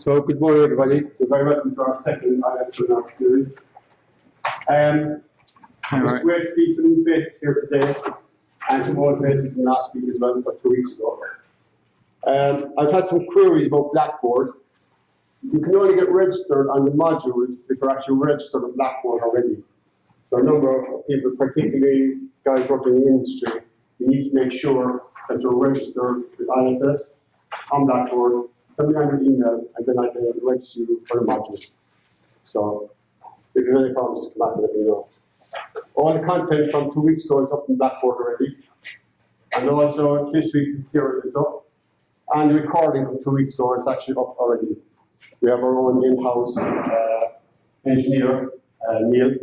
So good morning, everybody. You're very welcome to our second IS Seminar series. It's great to see some new faces here today, and some old faces from last week as well, about 2 weeks ago. I've had some queries about Blackboard. You can only get registered on the module if you're actually registered on Blackboard already. So a number of people, particularly guys working in the industry, you need to make sure that you're registered with ISS on Blackboard. Send me on your email, and then I can register you for the module. So if you have any problems, just come back and let me know. All the content from 2 weeks ago is up in Blackboard already. And also this week's material is up. And the recording from 2 weeks ago is actually up already. We have our own in-house engineer, Neil.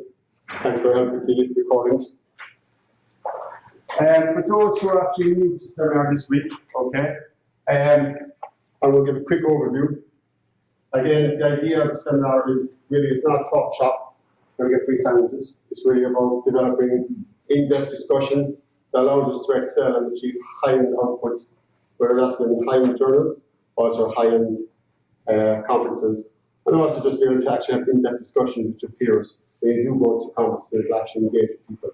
Thanks for helping with the recordings. For those who are actually new to the seminar this week, okay, I will give a quick overview. Again, the idea of the seminar is really, it's not a talk shop where we get free sandwiches. It's really about developing in-depth discussions that allows us to excel and achieve high-end outputs, whether that's in high-end journals, also high-end conferences, and also just be able to actually have in-depth discussions with your peers when you do go to conferences and actually engage with people.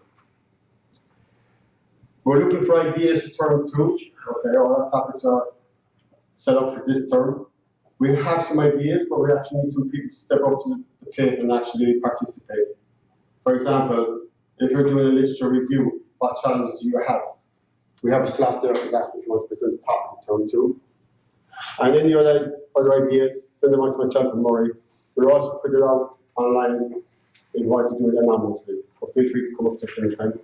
We're looking for ideas to turn through. Okay, all our topics are set up for this term. We have some ideas, but we actually need some people to step up to the plate and actually participate. For example, if you're doing a literature review, what challenges do you have? We have a slot there for that if you want to present the topic of term 2. And any other ideas, send them on to myself and Murray. We'll also put it out online if you want to do it anonymously. So feel free to come up to us anytime.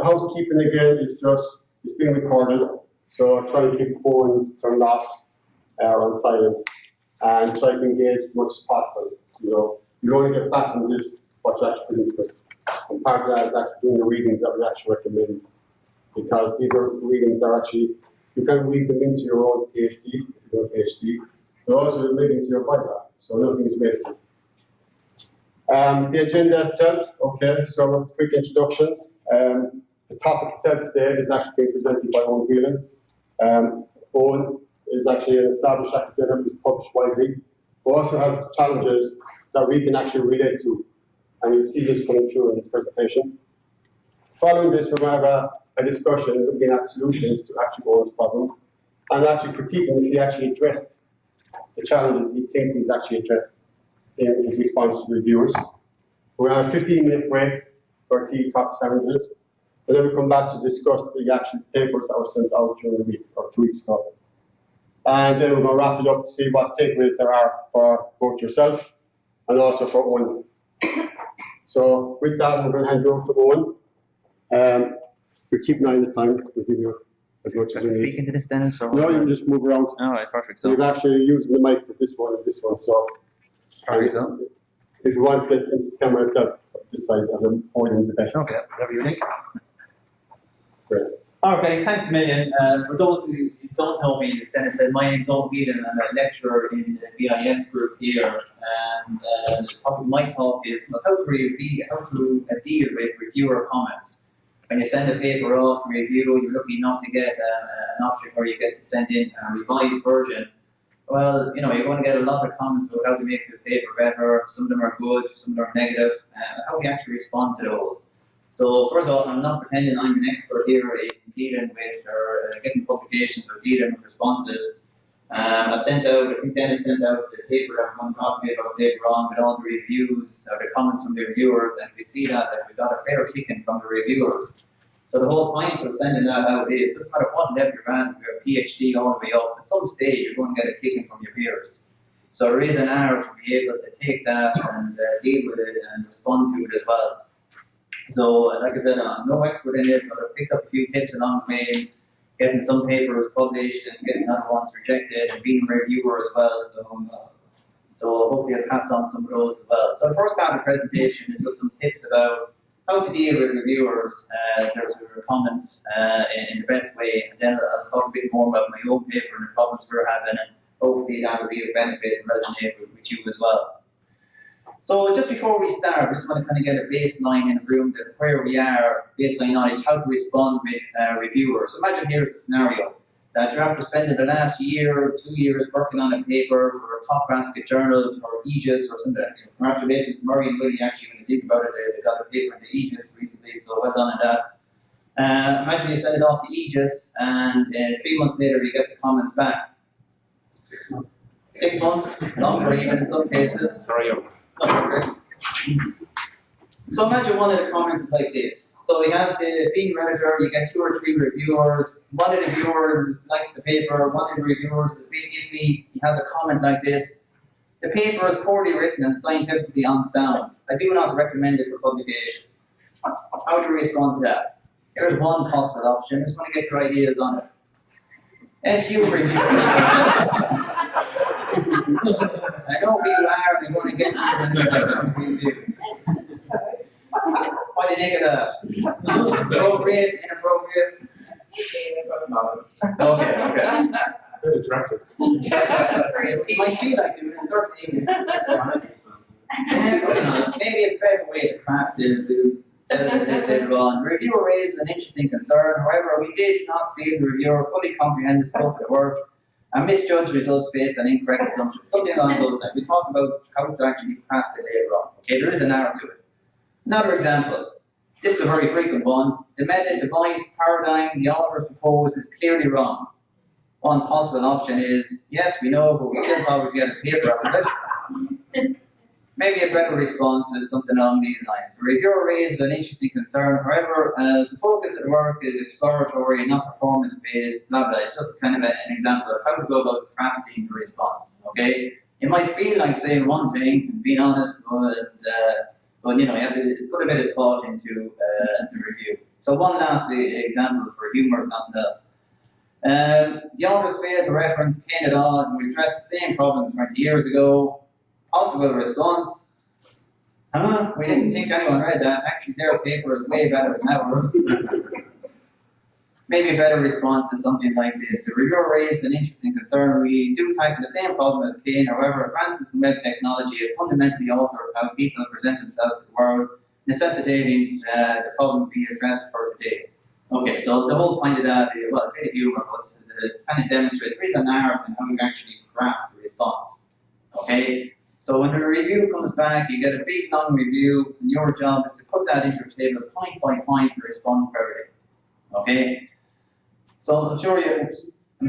Housekeeping again is just, it's being recorded. So try to keep phones turned off or on silent, and try to engage as much as possible. You know, you only get back from this what you actually put into it. And part of that is actually doing the readings that we actually recommend, because these are readings that are actually, you can read them into your own PhD if you do a PhD, but also read into your Bible, so nothing is wasted. The agenda itself, okay, so quick introductions. The topic itself today is actually being presented by Eoin Whelan. Eoin is actually an established academic who's published widely, who also has challenges that we can actually relate to. And you'll see this coming through in this presentation. Following this, we're going to have a discussion looking at solutions to actually Eoin's problem, and actually critiquing if he actually addressed the challenges he thinks he's actually addressed in his response to reviewers. We're going to have a 15-minute break for tea, coffee, sandwiches. And then we come back to discuss the actual papers that were sent out during the week or 2 weeks ago. And then we're going to wrap it up to see what takeaways there are for both yourself and also for Eoin. So with that, I'm going to hand you over to Eoin. We'll keep an eye on the time. We'll give you as much as you need. Speak into this, Dennis? Or no, you can just move around. All right, perfect. So you're actually using the mic for this one and this one. So if you want to get into the camera itself, this side of the podium is the best. Okay, whatever you think. Great. Alright guys, thanks a million. For those who don't know me, as Dennis said, my name is Eoin Whelan. I'm a lecturer in the BIS Group here. And the topic of my talk is how to deal with reviewer comments. When you send a paper off for review, you're lucky enough to get an option where you get to send in a revised version. Well, you know, you're going to get a lot of comments about how to make the paper better. Some of them are good, some of them are negative. How do you actually respond to those? So first of all, I'm not pretending I'm an expert here in dealing with or getting publications or dealing with responses. I've sent out, I think Dennis sent out the paper that we're going to talk about later on with all the reviews or the comments from the reviewers, and we see that we've got a fair kicking from the reviewers. So the whole point of sending that out is, doesn't matter what level you're at, you're a PhD all the way up, at some stage you're going to get a kicking from your peers. So there is an art to be able to take that and deal with it and respond to it as well. So, like I said, I'm no expert in it, but I've picked up a few tips along the way, getting some papers published and getting other ones rejected, and being a reviewer as well. So hopefully I'll pass on some of those as well. So the first part of the presentation is just some tips about how to deal with reviewers, their comments in the best way, and then I'll talk a bit more about my own paper and the problems we're having, and hopefully that will be of benefit and resonate with you as well. So just before we start, we just want to kind of get a baseline in the room that where we are, baseline knowledge, how to respond with reviewers. Imagine here's a scenario. that you have to spend the last year, 2 years working on a paper for a top basket journal for Aegis or something. Congratulations to Murray and Willie, actually, when you think about it, they got a paper in the Aegis recently, so well done on that. Imagine you send it off to Aegis, and 3 months later you get the comments back. 6 months. 6 months, longer even in some cases. Sorry. No Chris. So imagine one of the comments is like this. So we have the senior editor, you get 2 or 3 reviewers. One of the reviewers likes the paper, one of the reviewers is a bit iffy, he has a comment like this. The paper is poorly written and scientifically unsound. I do not recommend it for publication. How do you respond to that? Here's one possible option. I just want to get your ideas on it. If you review I know who you are, I'm going to get you when it's review. What do you think of that? Appropriate, inappropriate? Okay. It's very attractive. It might feel like doing it, it starts thinking. Maybe a better way to craft it. This later on. The reviewer raised an interesting concern. However, we did not feel the reviewer fully comprehend the scope of the work and misjudge results based on incorrect assumptions. Something along those lines. We talk about how to actually craft it later on. Okay, there is an art to it. Another example. This is a very frequent one. The method, device, paradigm the author proposed is clearly wrong. One possible option is, yes, we know, but we still thought we'd get a paper out of it. Maybe a better response is something along these lines. The reviewer raised an interesting concern. However, the focus of the work is exploratory and not performance-based, blah, blah. It's just kind of an example of how to go about crafting the response, okay? It might feel like saying one thing and being honest, but you know, you have to put a bit of thought into the review. So one last example for humour, if nothing else. The authors failed to reference Kane et al. And we addressed the same problem 20 years ago. Possible response, we didn't think anyone read that. Actually, their paper is way better than ours. Maybe a better response is something like this. The reviewer raised an interesting concern. We do tackle the same problem as Kane, however, advances in web technology have fundamentally altered how people present themselves to the world, necessitating the problem be addressed for today. Okay, so the whole point of that is, well, a bit of humour, but to kind of demonstrate there is an art in how you actually craft the response. Okay? So when the review comes back, you get a big long review, and your job is to put that into a table point by point to respond to everything. Okay? So I'm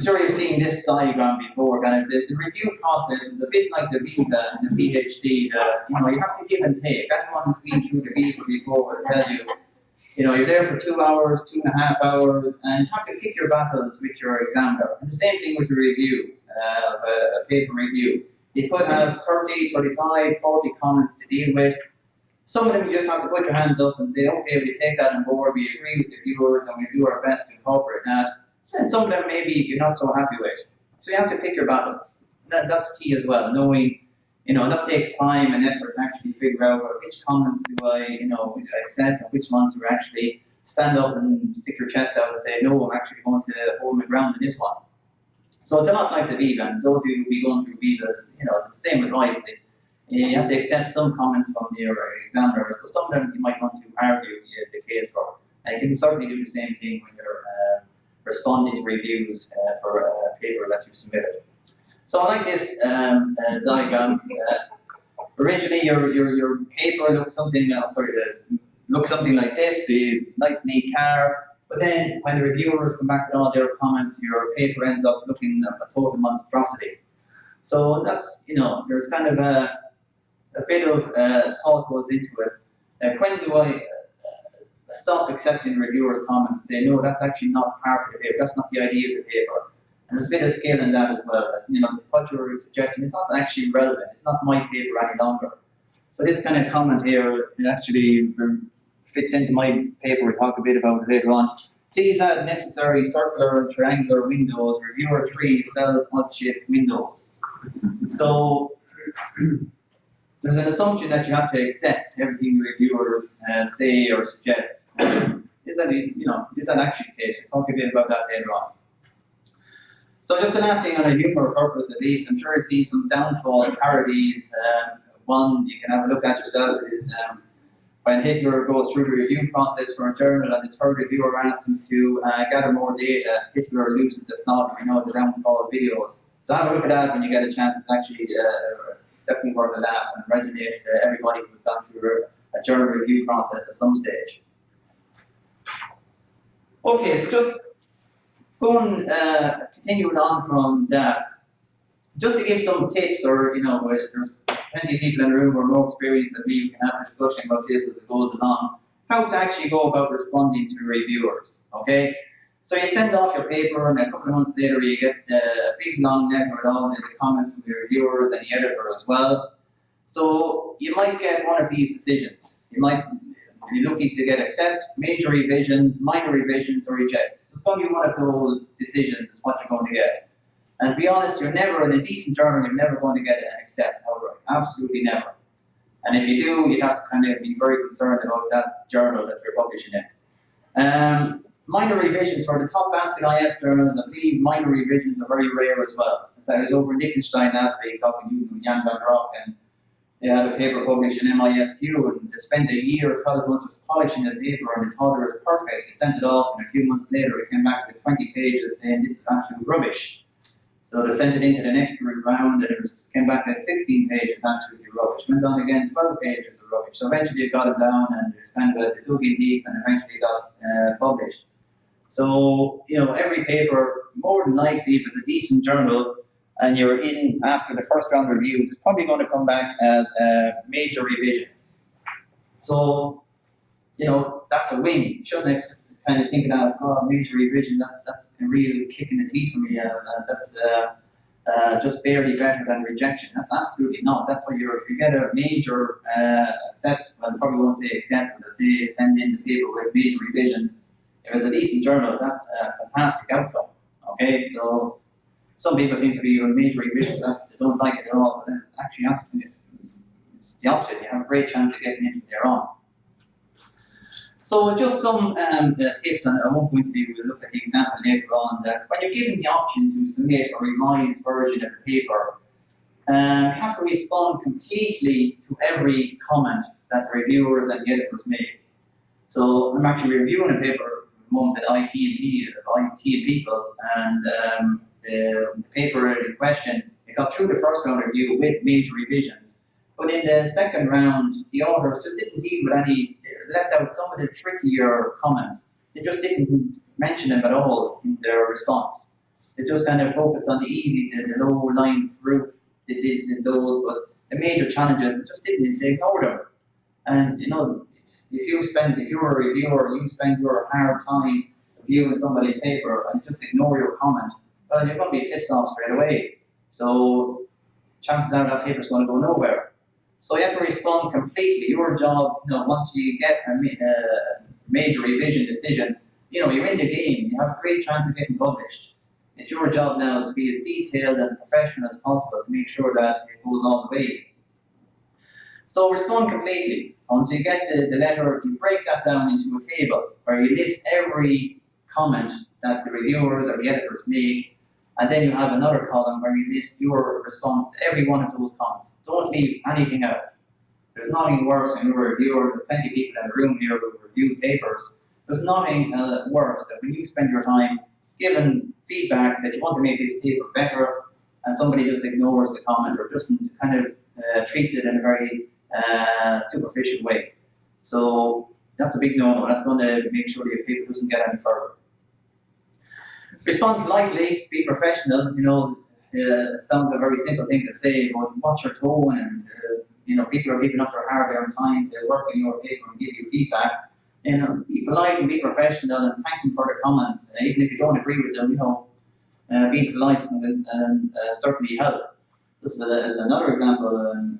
sure you've seen this diagram before. Kind of the review process is a bit like the visa and the PhD. You know, you have to give and take. Anyone who's been through the visa before will tell you, you know, you're there for 2 hours, 2.5 hours, and you have to pick your battles with your examiner. And the same thing with the review, a paper review. You could have 30, 35, 40 comments to deal with. Some of them you just have to put your hands up and say, okay, we take that on board, we agree with the viewers, and we do our best to incorporate that. And some of them maybe you're not so happy with. So you have to pick your battles. That's key as well, knowing, you know, that takes time and effort to actually figure out which comments do I, you know, accept and which ones do I actually stand up and stick your chest out and say, no, I'm actually going to hold my ground in this one. So it's a lot like the Viva, and those of you who will be going through Vivas, you know, the same advice. You have to accept some comments from your examiners, but some of them you might want to argue the case for. And you can certainly do the same thing when you're responding to reviews for a paper that you've submitted. So I like this diagram. Originally, your paper looks something looks something like this, the nice neat car. But then, when the reviewers come back with all their comments, your paper ends up looking a total monstrosity. So that's, you know, there's kind of a bit of thought goes into it. When do I stop accepting reviewers' comments and say, no, that's actually not part of the paper, that's not the idea of the paper. And there's a bit of skill in that as well. You know, what you're suggesting, it's not actually relevant, it's not my paper any longer. So this kind of comment here, it actually fits into my paper, we'll talk a bit about it later on. Please add necessary circular and triangular windows. Reviewer 3 sells odd-shaped windows. So there's an assumption that you have to accept everything reviewers say or suggest. Is that actually the case? We'll talk a bit about that later on. So just the last thing on a humour purpose at least, I'm sure you've seen some downfall parodies. One you can have a look at yourself is when Hitler goes through the review process for a journal and the third reviewer asks him to gather more data, Hitler loses the plot, the downfall videos. So have a look at that when you get a chance. It's actually definitely worth a laugh and resonate to everybody who's gone through a journal review process at some stage. Okay, so just going, continuing on from that, just to give some tips, or there's plenty of people in the room who are more experienced than me who can have a discussion about this as it goes along, how to actually go about responding to reviewers, okay? So you send off your paper, and a couple of months later you get a big long letter with all the comments from the reviewers and the editor as well. So you might get one of these decisions. You might be looking to get accept, major revisions, minor revisions, or reject. So it's going to be one of those decisions is what you're going to get. And to be honest, you're never, in a decent journal, you're never going to get an accept outright. Absolutely never. And if you do, you'd have to kind of be very concerned about that journal that you're publishing in. Minor revisions for the top basket IS journals, I believe minor revisions are very rare as well. So I was over in Liechtenstein last week talking to Jan van Rock, and they had a paper published in MISQ, and they spent a year, 12 months just polishing the paper, and they thought it was perfect. They sent it off, and a few months later it came back with 20 pages saying this is absolute rubbish. So they sent it into the next round, and it came back at 16 pages, absolutely rubbish. Went on again, 12 pages of rubbish. So eventually it got it down, and it was kind of they dug in deep, and eventually got published. So, every paper, more than likely, if it's a decent journal, and you're in after the first round of reviews, it's probably going to come back as major revisions. So, that's a win. You shouldn't kind of think that, major revision, that's a real kick in the teeth for me, that's just barely better than rejection. That's absolutely not. That's what if you get a major accept, well, I probably won't say accept, but say send in the paper with major revisions. If it's a decent journal, that's a fantastic outcome. Okay, so some people seem to be on major revision, they don't like it at all, but actually it's the opposite. You have a great chance of getting into there on. So just some tips, and I won't go into we'll look at the example later on, that when you're given the option to submit a revised version of the paper, you have to respond completely to every comment that the reviewers and the editors make. So I'm actually reviewing a paper at the moment at IT and People, and the paper in question, it got through the first round review with major revisions. But in the second round, the authors just didn't deal with left out some of the trickier comments. They just didn't mention them at all in their response. They just kind of focused on the easy, the low-lying fruit. They did those, but the major challenges, they ignored them. And, if you're a reviewer, you spend your hard time reviewing somebody's paper and just ignore your comment, well, you're going to be pissed off straight away. So chances are that paper's going to go nowhere. So you have to respond completely. Your job, once you get a major revision decision, you're in the game. You have a great chance of getting published. It's your job now to be as detailed and professional as possible to make sure that it goes all the way. So respond completely. Once you get the letter, you break that down into a table where you list every comment that the reviewers or the editors make, and then you have another column where you list your response to every one of those comments. Don't leave anything out. There's nothing worse when you're a reviewer. There's plenty of people in the room here who review papers. There's nothing worse than when you spend your time giving feedback that you want to make this paper better, and somebody just ignores the comment or just kind of treats it in a very superficial way. So that's a big no-no. That's going to make sure your paper doesn't get any further. Respond politely, be professional. It sounds a very simple thing to say, but watch your tone, and people are giving up their hard-earned time to work on your paper and give you feedback. Be polite and be professional, and thank them for their comments. Even if you don't agree with them, being polite and certainly help. This is another example.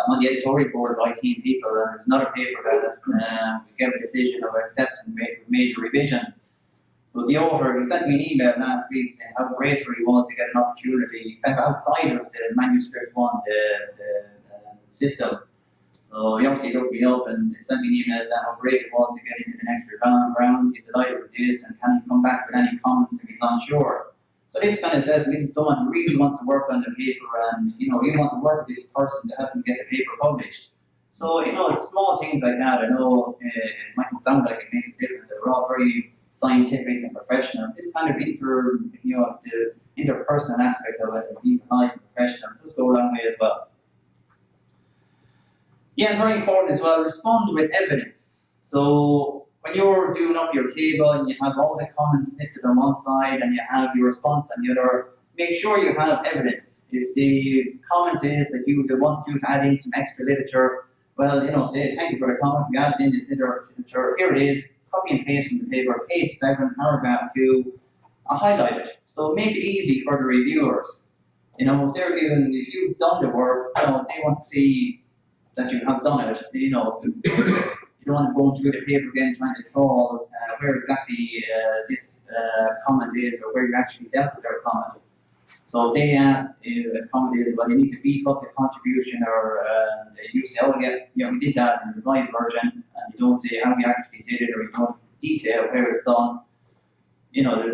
I'm on the editorial board of IT and People, and there's another paper that we gave a decision of accepting major revisions. But the author, he sent me an email last week saying how grateful he was to get an opportunity outside of the manuscript one, the system. So he obviously looked me up and sent me an email saying how great it was to get into the next round. He's delighted with this, and can he come back with any comments if he's unsure. So this kind of says to me, someone really wants to work on the paper, and you want to work with this person to help him get the paper published. So, you know, it's small things like that. I know it mightn't sound like it makes a difference. We're all very scientific and professional. This kind of the interpersonal aspect of it, and being polite and professional, does go a long way as well. Yeah, and very important as well, respond with evidence. So when you're doing up your table and you have all the comments listed on one side and you have your response on the other, make sure you have evidence. If the comment is that they want you to add in some extra literature, well, you know, say, thank you for the comment, we added in this literature, here it is, copy and paste from the paper, page 7, paragraph 2, highlight it. So make it easy for the reviewers. You know, if you've done the work, you know, they want to see that you have done it. You know, you don't want to go through the paper again trying to trawl where exactly this comment is or where you actually dealt with their comment. So if they ask a comment is, well, you need to beef up the contribution, or you say, oh yeah, we did that in the revised version, and you don't say how you actually did it, or you don't detail where it's done. You know,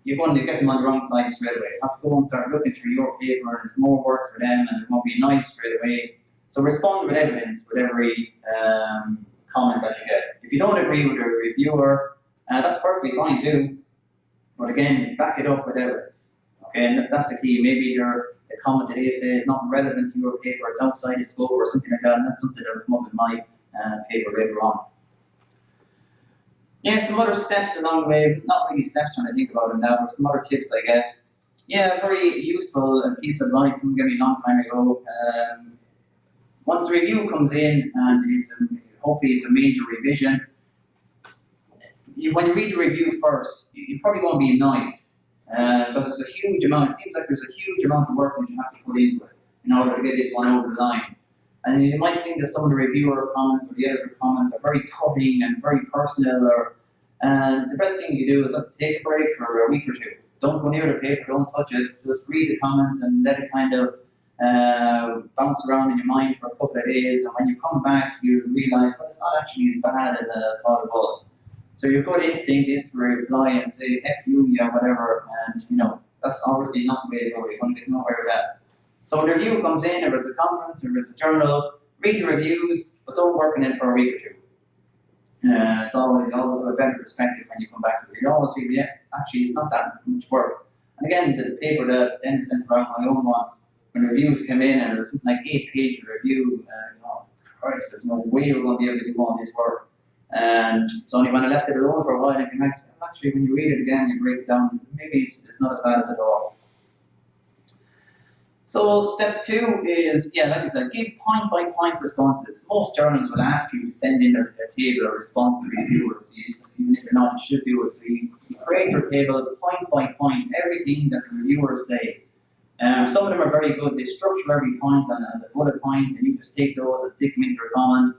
you're going to get them on the wrong side straight away. You have to go and start looking through your paper, and it's more work for them, and it won't be nice straight away. So respond with evidence with every comment that you get. If you don't agree with a reviewer, that's perfectly fine too. But again, back it up with evidence. Okay, and that's the key. Maybe the comment that they say is not relevant to your paper, it's outside the scope or something like that, and that's something that will come up in my paper later on. Yeah, some other steps along the way, not really steps when I think about it now, but some other tips, I guess. Yeah, very useful piece of advice someone gave me a long time ago. Once the review comes in, and hopefully it's a major revision, when you read the review first, you probably won't be annoyed. Because there's a huge amount, it seems like there's a huge amount of work that you have to put into it in order to get this one over the line. And you might think that some of the reviewer comments or the editor comments are very cutting and very personal, and the best thing you do is take a break for a week or two. Don't go near the paper, don't touch it, just read the comments and let it kind of bounce around in your mind for a couple of days, and when you come back you realise, well, it's not actually as bad as I thought it was. So your good instinct is to reply and say, F you, yeah, whatever, and you know, that's obviously not the way to go, you're going to get nowhere with that. So when the review comes in, if it's a conference, if it's a journal, read the reviews, but don't work on it for a week or two. It's always a better perspective when you come back to it. You always feel, yeah, actually it's not that much work. And again, the paper that then sent around my own one, when reviews came in and there was something like 8-page review, Christ, there's no way we're going to be able to do all this work. And it's only when I left it alone for a while and came back and said, well, actually when you read it again, you break it down, maybe it's not as bad as it all. So step 2 is, yeah, like I said, give point-by-point responses. Most journals will ask you to send in a table or response to reviewers. Even if you're not, you should do it. So you create your table point by point, everything that the reviewers say. Some of them are very good. They structure every point on a bullet point, and you just take those and stick them into your comment.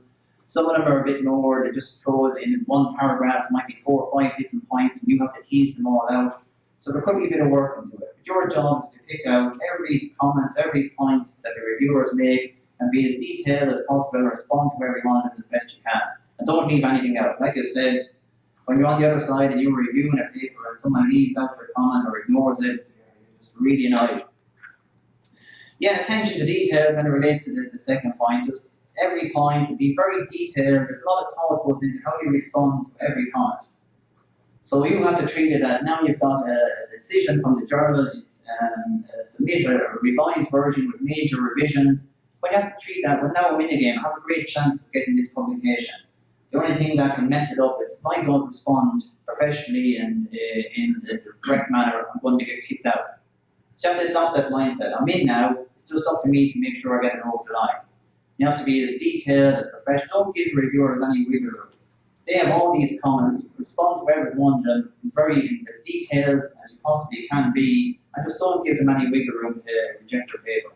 Some of them are a bit more, they just throw it in one paragraph, it might be 4 or 5 different points, and you have to tease them all out. So there could be a bit of work into it. But your job is to pick out every comment, every point that the reviewers make, and be as detailed as possible, and respond to everyone as best you can. And don't leave anything out. Like I said, when you're on the other side and you're reviewing a paper and someone leaves out their comment or ignores it, you're just really annoyed. Yeah, attention to detail when it relates to the second point. Just every point, be very detailed. There's a lot of thought goes into how you respond to every comment. So you have to treat it as now you've got a decision from the journal, it's submit a revised version with major revisions, but you have to treat that, well, now I'm in the game, I have a great chance of getting this publication. The only thing that can mess it up is if I don't respond professionally and in the correct manner, I'm going to get kicked out. So you have to adopt that mindset. I'm in now, it's just up to me to make sure I get it over the line. You have to be as detailed, as professional. Don't give reviewers any wiggle room. They have all these comments, respond to every one of them, very as detailed as you possibly can be, and just don't give them any wiggle room to reject your paper.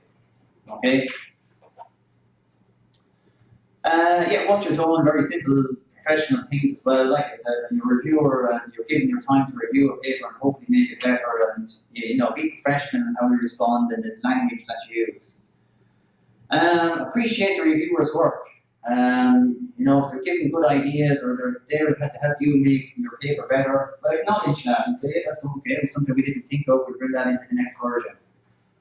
Okay? Yeah, what you're doing, very simple professional things as well. Like I said, when you're a reviewer and you're giving your time to review a paper and hopefully make it better, and be professional in how you respond and the language that you use. Appreciate the reviewer's work. If they're giving good ideas or they're there to help you make your paper better, but acknowledge that and say, that's okay, it was something we didn't think of, we'll bring that into the next version.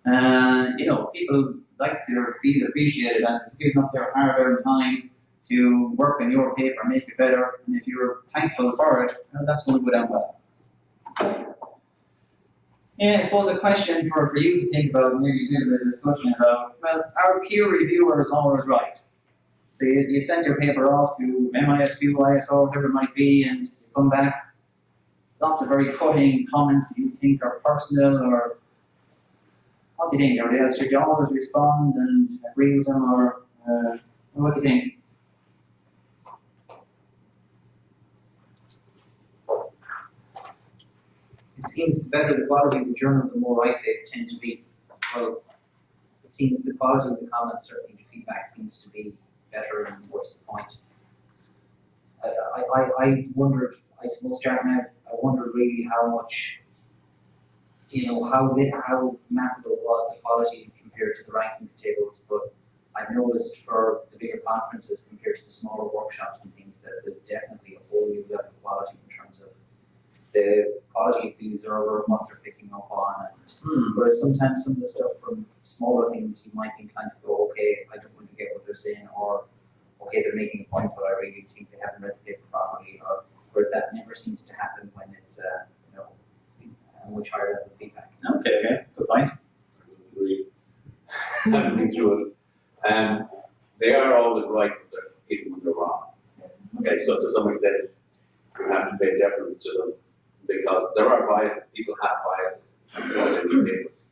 And, people like to feel appreciated and giving up their hard-earned time to work on your paper, make it better, and if you're thankful for it, that's going to go down well. Yeah, I suppose a question for you to think about, maybe a little bit of discussion about, well, are peer reviewers always right? So you send your paper off to MISQ, ISO, whatever it might be, and you come back, lots of very cutting comments that you think are personal, or what do you think? Should you always respond and agree with them, or what do you think? It seems the better the quality of the journal, the more right they tend to be. Well, it seems the quality of the comments, certainly the feedback seems to be better and more to the point. I wondered, I suppose starting out, I wondered really how much, how mappable was the quality compared to the rankings tables, but I've noticed for the bigger conferences compared to the smaller workshops and things that there's definitely a whole new level of quality in terms of the quality of the observer, what they're picking up on, and whereas sometimes some of the stuff from smaller things you might be inclined to go, okay, I don't really get what they're saying, or okay, they're making a point, but I really think they haven't read the paper properly, or whereas that never seems to happen when it's a much higher level of feedback. Okay, good point. Agree. Haven't been through it. They are always right, but even when they're wrong. Okay, so to some extent, you have to pay deference to them because there are biases. People have biases in their papers,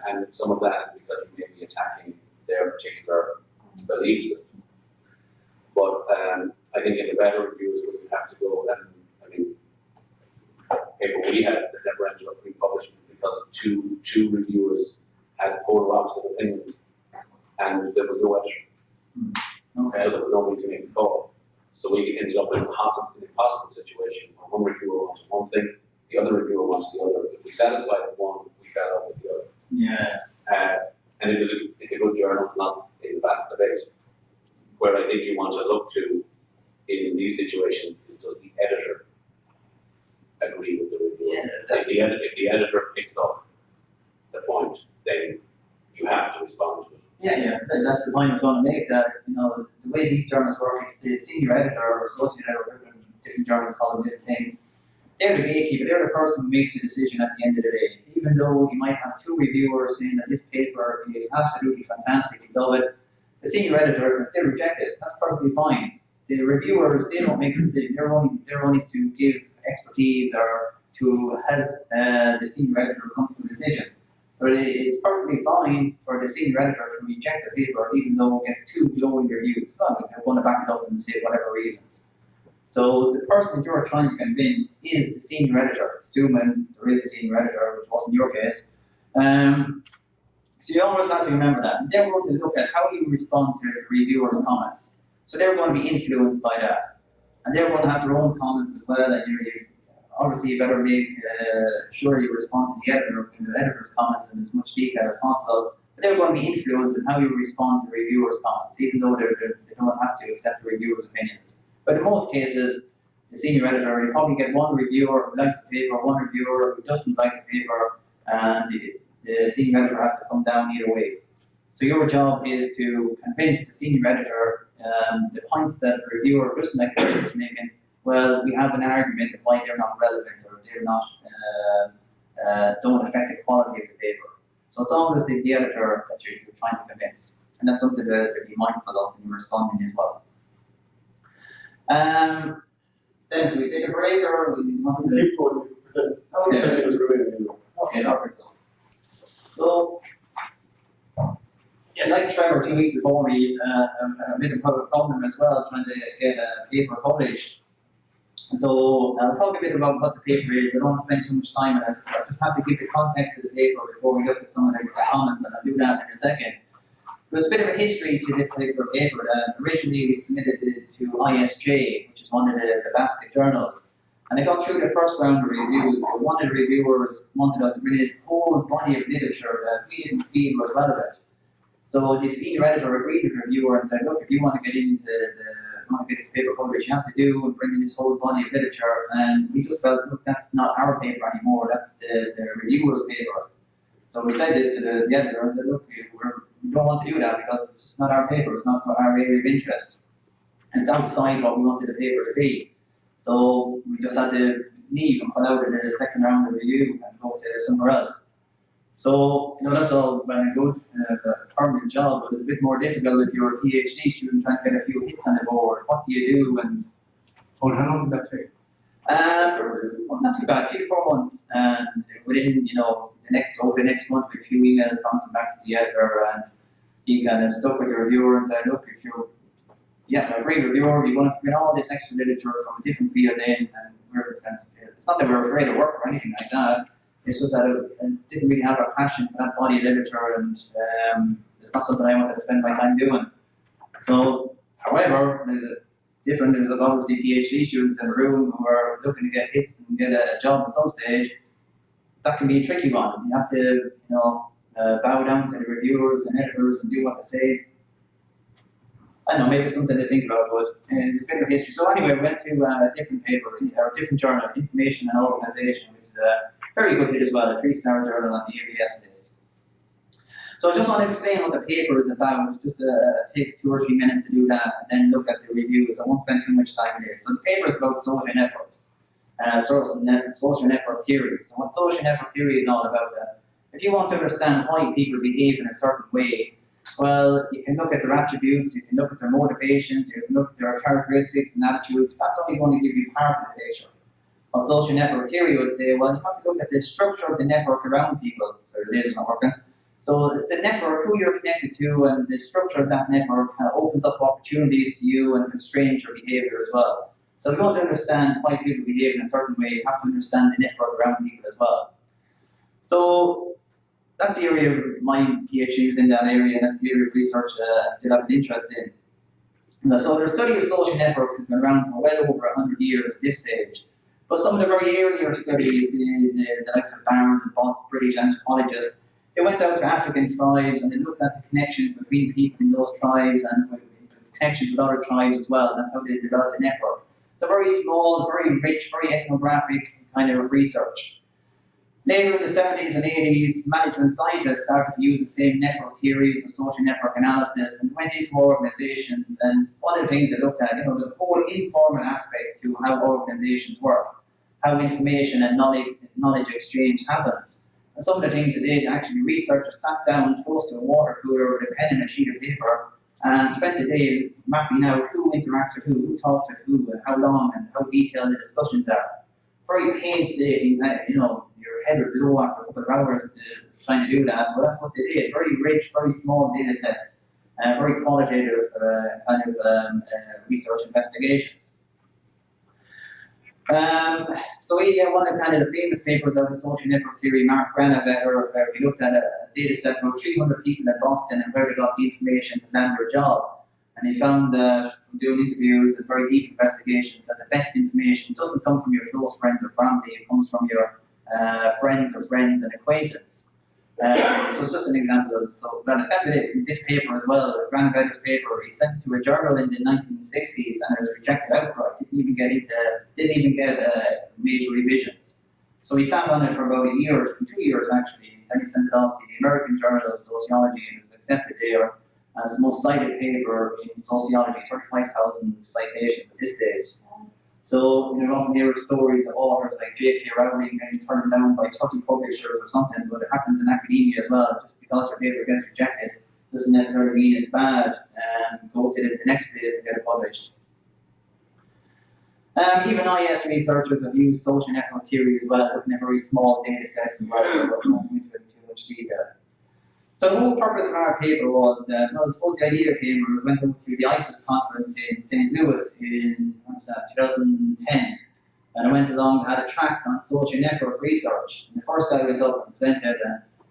and some of that is because you may be attacking their particular belief system. But I think in the better reviews, where you have to go, and I mean, paper we had that never ended up being published because two reviewers had polar opposite opinions, and there was no editor. Okay. So there was nobody to make a call. So we ended up in an impossible situation where one reviewer wanted one thing, the other reviewer wanted the other. If we satisfied the one, we fell out with the other. Yeah. And it's a good journal, not in the vast debate. Where I think you want to look to in these situations is, does the editor agree with the reviewer? Yeah, If the editor picks up the point, then you have to respond to it. Yeah, that's the point I was going to make, that, the way these journals work is the senior editor or associate editor, different journals call them different things. They're the gatekeeper, they're the person who makes the decision at the end of the day. Even though you might have two reviewers saying that this paper is absolutely fantastic, you love it, the senior editor can still reject it. That's perfectly fine. The reviewers, they don't make the decision. They're only to give expertise or to help the senior editor come to a decision. But it's perfectly fine for the senior editor to reject the paper, even though it gets too glowing reviews. So they're going to back it up and say whatever reasons. So the person that you're trying to convince is the senior editor, assuming there is a senior editor, which wasn't your case. So you always have to remember that. And they're going to look at how you respond to the reviewer's comments. So they're going to be influenced by that. And they're going to have their own comments as well. And obviously you better make sure you respond to the editor's comments in as much detail as possible. But they're going to be influenced in how you respond to the reviewer's comments, even though they don't have to accept the reviewer's opinions. But in most cases, the senior editor, you probably get one reviewer who likes the paper, one reviewer who doesn't like the paper, and the senior editor has to come down either way. So your job is to convince the senior editor the points that the reviewer doesn't like the paper is making. Well, we have an argument of why they're not relevant or they're not don't affect the quality of the paper. So it's always the editor that you're trying to convince, and that's something to be mindful of when you're responding as well. Then, should we take a break, or we want to Keep going, present. Okay. Okay, perfect. So, yeah, like Trevor 2 weeks before me, a bit of a problem as well, trying to get a paper published. So I'll talk a bit about what the paper is. I don't want to spend too much time on it. I just have to give the context of the paper before we look at some of the comments, and I'll do that in a second. There's a bit of a history to this particular paper. Originally we submitted it to ISJ, which is one of the BASIC journals. And I got through the first round of reviews, but one of the reviewers wanted us to bring this whole body of literature that we didn't feel was relevant. So the senior editor agreed with the reviewer and said, look, if you want to get into want to get this paper published, you have to do and bring in this whole body of literature. And we just felt, look, that's not our paper anymore, that's the reviewer's paper. So we said this to the editor and said, look, we don't want to do that because it's just not our paper, it's not our area of interest. And it's outside what we wanted the paper to be. So we just had to leave and put out in a second round of review and go to somewhere else. So, that's all well and good, a permanent job, but it's a bit more difficult if you're a PhD student trying to get a few hits on the board. What do you do? And How long did that take? well, not too bad, 3 to 4 months. And within, over the next month, with a few emails bouncing back to the editor, and he kind of stuck with the reviewer and said, look, if you're a great reviewer, you want to get all this extra literature from a different field in, and it's not that we're afraid of work or anything like that. It's just that I didn't really have a passion for that body of literature, and it's not something I wanted to spend my time doing. So, however, there's obviously PhD students in the room who are looking to get hits and get a job at some stage. That can be a tricky one. You have to, bow down to the reviewers and editors and do what they say. I don't know, maybe something to think about, but it's a bit of history. So anyway, we went to a different paper, or a different journal, Information and Organisation, which is a very good hit as well, a 3-star journal on the BIS list. So I just want to explain what the paper is about, just take 2 or 3 minutes to do that, and then look at the reviews. I won't spend too much time on this. So the paper is about social networks, social network theory. So what social network theory is all about, if you want to understand why people behave in a certain way, well, you can look at their attributes, you can look at their motivations, you can look at their characteristics and attitudes. That's only going to give you part of the picture. What social network theory would say, well, you have to look at the structure of the network around people. So it is not working. So it's the network, who you're connected to, and the structure of that network kind of opens up opportunities to you and constrains your behavior as well. So if you want to understand why people behave in a certain way, you have to understand the network around people as well. So that's the area of my PhD is in that area, and that's the area of research I still have an interest in. So the study of social networks has been around for well over 100 years at this stage. But some of the very earlier studies, the likes of Barnes and Botts, British anthropologists, they went out to African tribes and they looked at the connections between people in those tribes and connections with other tribes as well. That's how they developed the network. It's a very small, very rich, very ethnographic kind of research. Later in the 70s and 80s, management scientists started to use the same network theories of social network analysis and went into organizations. And one of the things they looked at, there's a whole informal aspect to how organizations work, how information and knowledge exchange happens. And some of the things they did, actually, researchers sat down close to a water cooler with a pen and a sheet of paper and spent the day mapping out who interacts with who talks with who, and how long and how detailed the discussions are. Very painstaking, your head would blow after a couple of hours trying to do that, but that's what they did. Very rich, very small data sets, very qualitative research investigations. So one of the famous papers of the social network theory, Mark Granavetter, we looked at a data set of 300 people in Boston and where they got the information to land their job. And he found that from doing interviews and very deep investigations that the best information doesn't come from your close friends or family, it comes from your friends and acquaintance. So it's just an example of so that. It's kind of this paper as well, Granavetter's paper. He sent it to a journal in the 1960s and it was rejected outright. Didn't even get major revisions. So he sat on it for about 2 years actually. Then he sent it off to the American Journal of Sociology and it was accepted there as the most cited paper in sociology, 35,000 citations at this stage. So, you often hear stories of authors like J.K. Rowling getting turned down by 30 publishers or something, but it happens in academia as well. Just because your paper gets rejected doesn't necessarily mean it's bad, and go to the next place to get it published. Even IS researchers have used social network theory as well, looking at very small data sets as well, so we're not going into it in too much detail. So the whole purpose of our paper was that, I suppose the idea came when we went up to the ISIS conference in St. Louis in 2010. And I went along and had a track on social network research. And the first guy went up and presented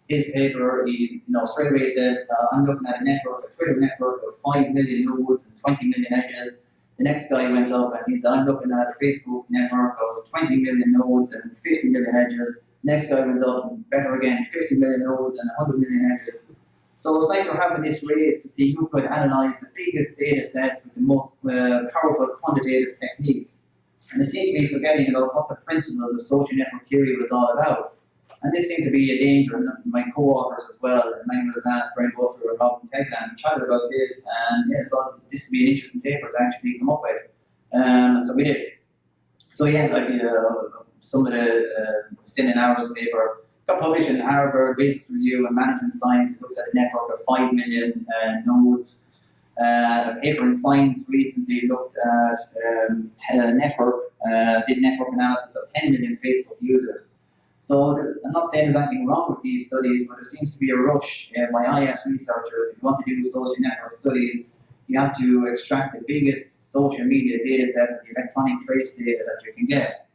his paper. He straight away said, I'm looking at a Twitter network of 5 million nodes and 20 million edges. The next guy went up and he said, I'm looking at a Facebook network of 20 million nodes and 50 million edges. Next guy went up and better again, 50 million nodes and 100 million edges. So it's like we're having this race to see who could analyze the biggest data set with the most powerful quantitative techniques. And they seem to be forgetting about what the principles of social network theory was all about. And this seemed to be a danger, and my co-authors as well, Emmanuel Vance, Brian Butler, and Robin Tegland, chatted about this, and yeah, so this would be an interesting paper to actually come up with. And so we did. So yeah, like some of the still in our paper got published in Harvard Business Review and Management Science. It looks at a network of 5 million nodes. A paper in Science recently looked at a network, did network analysis of 10 million Facebook users. So I'm not saying there's anything wrong with these studies, but there seems to be a rush by IS researchers. If you want to do social network studies, you have to extract the biggest social media data set of the electronic trace data that you can get.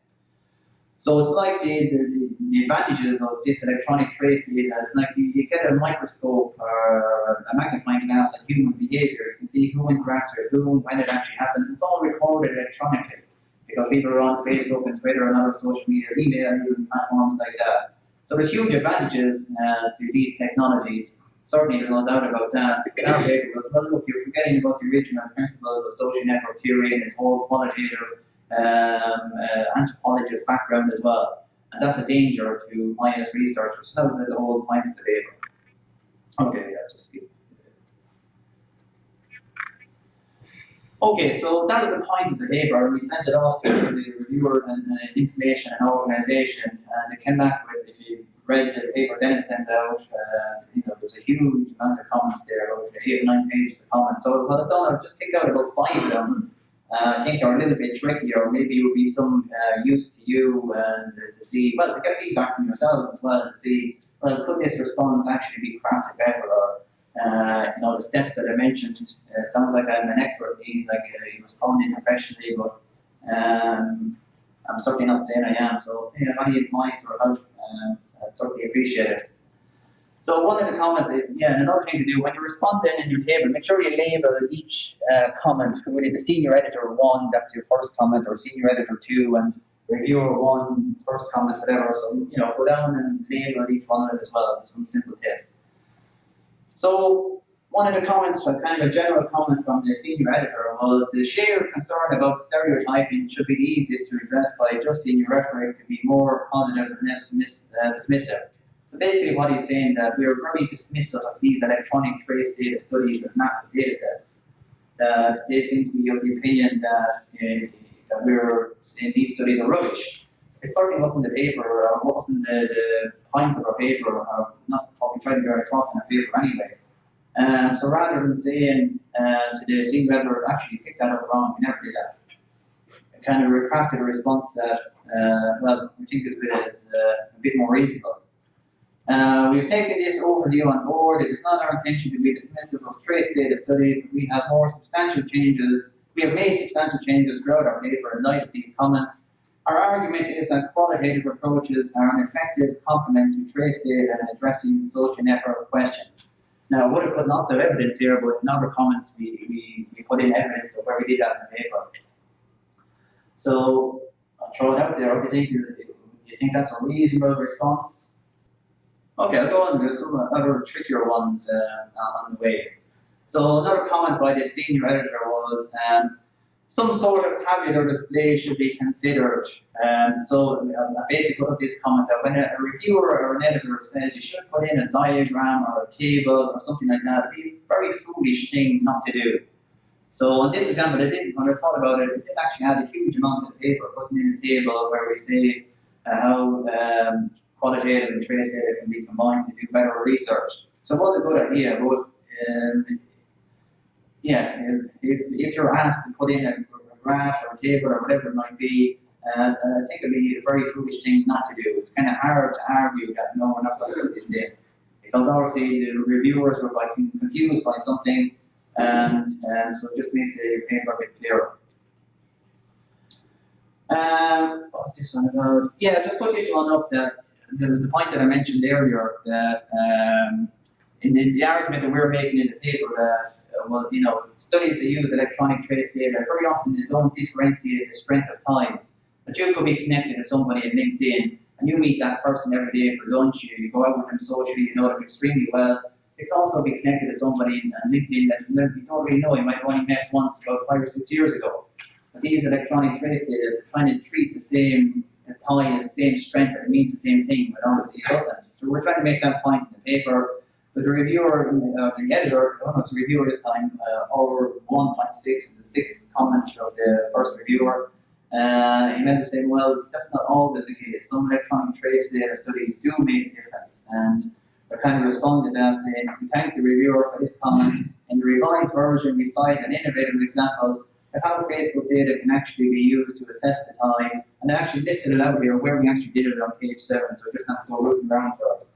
So it's like the advantages of this electronic trace data is like you get a microscope or a magnifying glass on human behavior. You can see who interacts with who, when it actually happens. It's all recorded electronically because people are on Facebook and Twitter and other social media, email, and platforms like that. So there's huge advantages to these technologies. Certainly, there's no doubt about that. In our paper was, well, look, you're forgetting about the original principles of social network theory and its whole qualitative anthropologist background as well. And that's a danger to IS researchers. So that was the whole point of the paper. Okay, yeah, just keep. Okay, so that was the point of the paper. We sent it off to the reviewers and information and organisation, and they came back with, if you read the paper Dennis sent out, there's a huge amount of comments there, over 8 or 9 pages of comments. So what I've done, I've just picked out about 5 of them. I think are a little bit tricky, or maybe it would be some use to you and to see, well, to get feedback from yourselves as well, to see, well, could this response actually be crafted better, or the steps that I mentioned, sounds like I'm an expert in these, like you responding professionally, but I'm certainly not saying I am. So, any advice or help, I'd certainly appreciate it. So one of the comments, and another thing to do, when you respond then in your table, make sure you label each comment, whether the senior editor 1, that's your first comment, or senior editor 2, and reviewer 1, first comment, whatever. So, go down and label each one of them as well, for some simple tips. So one of the comments, kind of a general comment from the senior editor, was the shared concern about stereotyping should be the easiest to address by adjusting your rhetoric to be more positive and less dismissive. So basically what he's saying that we are very dismissive of these electronic trace data studies with massive data sets. They seem to be of the opinion that we're saying these studies are rubbish. It certainly wasn't the paper, or wasn't the point of our paper, or not what we tried to get across in our paper anyway. So rather than saying to the senior editor, actually picked that up wrong, we never did that. I kind of crafted a response that, we think is a bit more reasonable. We've taken this overview on board. It is not our intention to be dismissive of trace data studies, but we have more substantial changes. We have made substantial changes throughout our paper in light of these comments. Our argument is that qualitative approaches are an effective complement to trace data in addressing social network questions. Now, I would have put lots of evidence here, but in other comments we put in evidence of where we did that in the paper. So I'll throw it out there. Do you think that's a reasonable response? Okay, I'll go on. There's some other trickier ones on the way. So another comment by the senior editor was some sort of tabular display should be considered. So basically of this comment that when a reviewer or an editor says you should put in a diagram or a table or something like that, it'd be a very foolish thing not to do. So in this example, when I thought about it, it did actually add a huge amount to the paper, putting in a table where we say how qualitative and trace data can be combined to do better research. So it was a good idea, but if you're asked to put in a graph or a table or whatever it might be, I think it'd be a very foolish thing not to do. It's kind of hard to argue that no, we're not going to put this in, because obviously the reviewers were confused by something, and so it just makes the paper a bit clearer. What's this one about? Yeah, just put this one up, that the point that I mentioned earlier, that in the argument that we're making in the paper, that studies that use electronic trace data, very often they don't differentiate the strength of ties. But you could be connected to somebody on LinkedIn, and you meet that person every day for lunch, you go out with them socially, you know them extremely well. You can also be connected to somebody on LinkedIn that you don't really know, you might have only met once about 5 or 6 years ago. But these electronic trace data, they're trying to treat the same the tie has the same strength and it means the same thing, but obviously it doesn't. So we're trying to make that point in the paper, but the reviewer, the editor, oh no, it's a reviewer this time, over 1.6 is the sixth comment of the first reviewer. He meant to say, well, that's not always the case. Some electronic trace data studies do make a difference, and I kind of responded to that saying, we thank the reviewer for this comment. In the revised version, we cite an innovative example of how Facebook data can actually be used to assess the time, and I actually listed it out here where we actually did it on page 7, so I just have to go rooting around for it.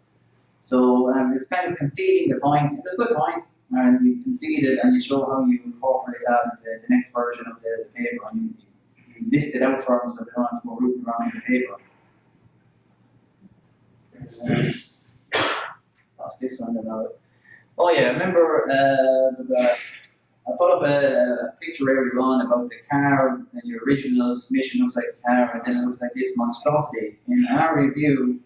So it's kind of conceding the point, and it's a good point, and you concede it and you show how you incorporate that into the next version of the paper, and you list it out for them so they don't have to go rooting around in the paper. Lost this one about. Oh yeah, remember I put up a picture earlier on about the car, and your original submission looks like a car, and then it looks like this monstrosity. In our review,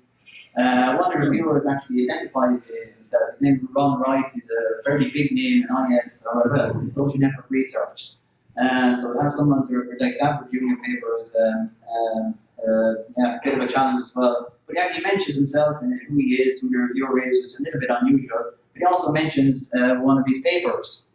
one of the reviewers actually identifies himself. His name is Ron Rice. He's a fairly big name in IS, or in social network research. So to have someone to like that reviewing a paper is a bit of a challenge as well. But yeah, he mentions himself and who he is, who the reviewer is, which is a little bit unusual. But he also mentions one of his papers.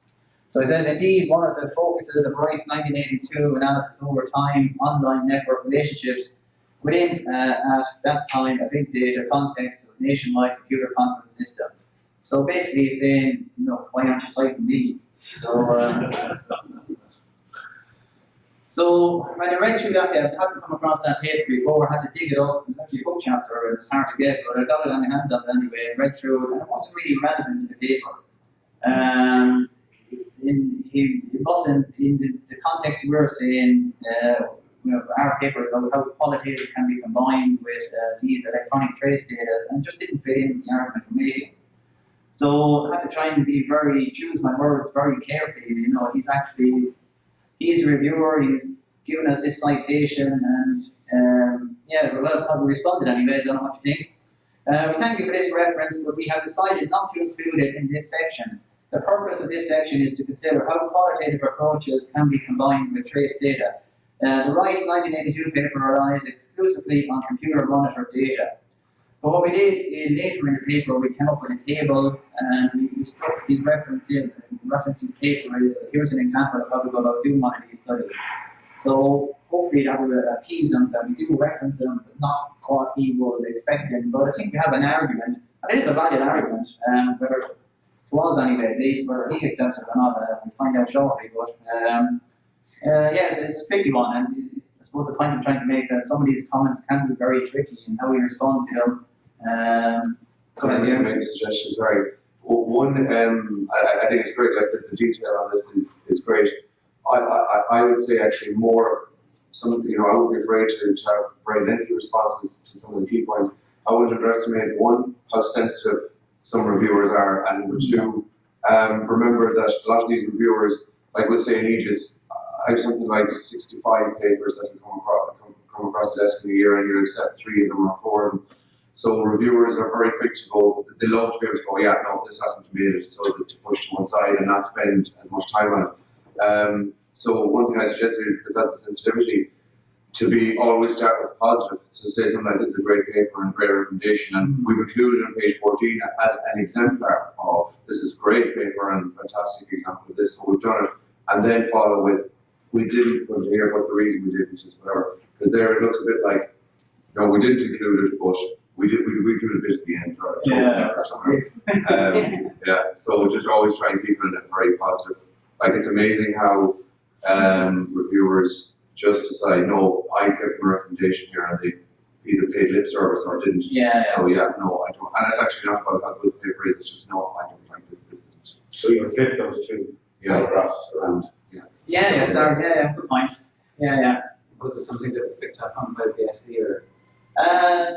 So he says, indeed, one of the focuses of Rice 1982 analysis over time, online network relationships within, at that time, a big data context of a nationwide computer conference system. So basically he's saying, you know, why aren't you citing me? So when I read through that, I hadn't come across that paper before, I had to dig it up. It was actually a book chapter, and it was hard to get, but I got it on the hands of it anyway, and read through it, and it wasn't really relevant to the paper. It wasn't in the context we were saying, you know, our papers about how qualitative can be combined with these electronic trace data, and just didn't fit in with the argument we're making. So I had to try and choose my words very carefully. You know, he's a reviewer, he's given us this citation, and yeah, well, probably responded anyway, I don't know what you think. We thank you for this reference, but we have decided not to include it in this section. The purpose of this section is to consider how qualitative approaches can be combined with trace data. The Rice 1982 paper relies exclusively on computer monitored data. But what we did later in the paper, we came up with a table and we stuck these references paper. Here's an example of how we go about doing one of these studies. So hopefully that will appease them that we do reference them, but not what he was expecting. But I think we have an argument, and it is a valid argument, whether it was anyway, at least, whether he accepts it or not, we'll find out shortly. But yes, it's a tricky one, and I suppose the point I'm trying to make that some of these comments can be very tricky in how we respond to them. Go ahead, make a suggestion, sorry. One, I think it's great, like the detail on this is great. I would say actually more, I wouldn't be afraid to have very lengthy responses to some of the key points. I wouldn't underestimate, one, how sensitive some reviewers are, and number two, remember that a lot of these reviewers, like we'll say in Aegis, I have something like 65 papers that come across the desk in a year, and you accept 3 of them or 4 of them. So reviewers are very quick to go, they love to be able to go, yeah, no, this hasn't made it, so to push to one side and not spend as much time on it. So one thing I suggested, because of the sensitivity, to be always start with positive, to say something like this is a great paper and a great recommendation, and we've included on page 14 as an exemplar of this is great paper and fantastic example of this, so we've done it, and then follow with, we didn't put it here, but the reason we didn't is whatever, because there it looks a bit like, no, we didn't include it, but we included a bit at the end, or something. Yeah, so just always try and keep it in a very positive, like it's amazing how reviewers just decide, no, I give them a recommendation here, and they either paid lip service or didn't. So yeah, no, I don't, and it's actually not about how good the paper is, it's just, no, I don't like this isn't. So you flip those two paragraphs around. Good point. Was it something that was picked up on by the BIS or?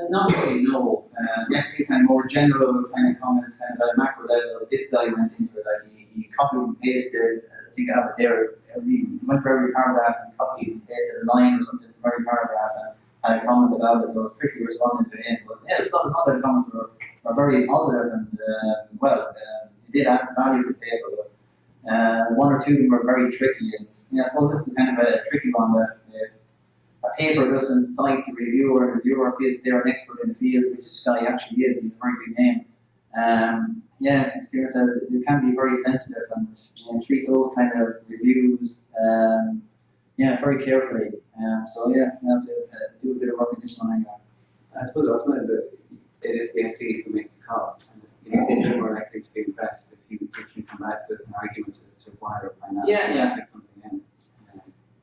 Not really, no. Yes, kind of more general kind of comments, kind of at a macro level. This guy went into it, like he copied and pasted, I think I have it there, he went for every paragraph and copied and pasted a line or something from every paragraph and had a comment about it, so I was quickly responding to him. But yeah, some other comments were very positive and, they did add value to the paper, but one or two of them were very tricky. And yeah, I suppose this is kind of a tricky one, that if a paper doesn't cite the reviewer, and the reviewer feels they're an expert in the field, which this guy actually is. He's a very big name. Yeah, experience says that you can be very sensitive and treat those kind of reviews, very carefully. So yeah, we have to do a bit of work in this one anyway. I suppose ultimately it is the SE who makes the call. And, you know, they're more likely to be impressed if you come back with an argument as to why or why not. Yeah. Put something in.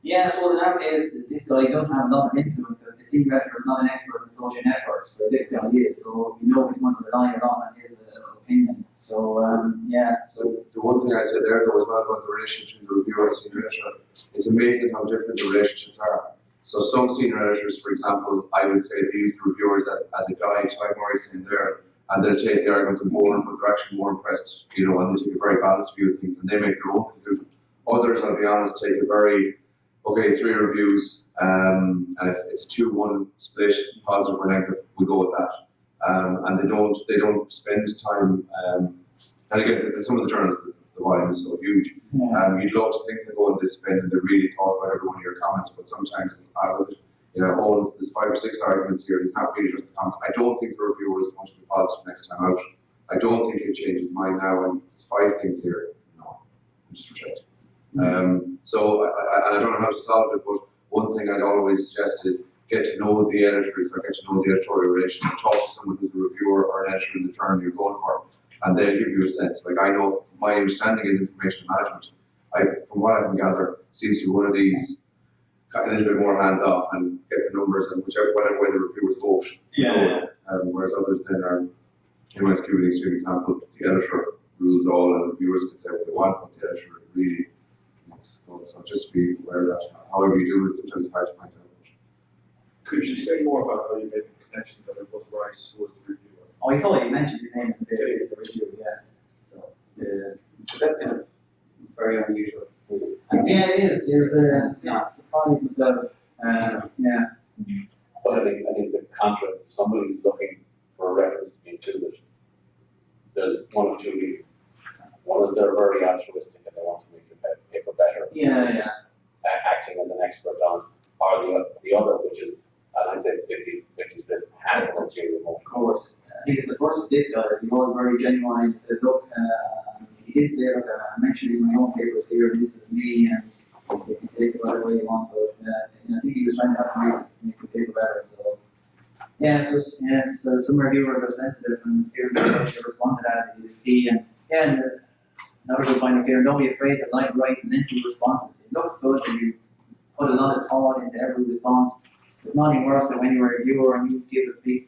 Yeah, I suppose in our case, this guy doesn't have a lot of influence because the senior editor is not an expert in social networks, where this guy is, so we know he's going to rely a lot on his opinion. So, So the one thing I said there though as well about the relationship between the reviewer and senior editor, it's amazing how different the relationships are. So some senior editors, for example, I would say they use the reviewers as a guide, like Maurice in there, and they'll take the arguments on board, but they're actually more impressed, you know, and they take a very balanced view of things, and they make their own conclusion. Others, I'll be honest, take a very, okay, 3 reviews, and if it's a 2-1 split, positive or negative, we go with that. And they don't spend time, and again, because some of the journals, the volume is so huge. You'd love to think they go and they spend and they really thought about every one of your comments, but sometimes it's there's 5 or 6 arguments here, it's not really just the comments. I don't think the reviewer is going to be positive next time out. I don't think he'll change his mind now, and there's 5 things here. No, I'm just reject. So, I don't know how to solve it, but one thing I'd always suggest is get to know the editors, or get to know the editorial relation, and talk to someone who's a reviewer or an editor in the journal you're going for, and they'll give you a sense. Like, I know my understanding is information management, from what I can gather, seems to be one of these a little bit more hands off and get the numbers and whatever way the reviewers vote. Whereas others then are, you know, let's give you an extreme example, the editor rules all and reviewers can say what they want, but the editor really. So just be aware of that. However you do it, sometimes it's hard to find out. Could you say more about how you made the connection that it was Rice who was the reviewer? Oh, I thought you mentioned his name in the review, yeah. So, So that's kind of very unusual. yeah, it is. It's not surprised myself. But I think the contrast, if somebody's looking for a reference to be included, there's 1 of 2 reasons. One is they're very altruistic and they want to make the paper better. Just acting as an expert on, or the other, which is, and I'd say it's 50-50 split, has an ulterior motive. Of course. I think it's the first of this guy that he was very genuine. He said, look, he did say, look, I'm mentioning my own papers here, and this is me, and you can take it whatever way you want, but I think he was trying to help me make the paper better. So, so some reviewers are sensitive and scared to respond to that. It is key, and another good point of view, don't be afraid to write lengthy responses. It looks good that you put a lot of thought into every response. There's nothing worse than when you're a reviewer and you give a big,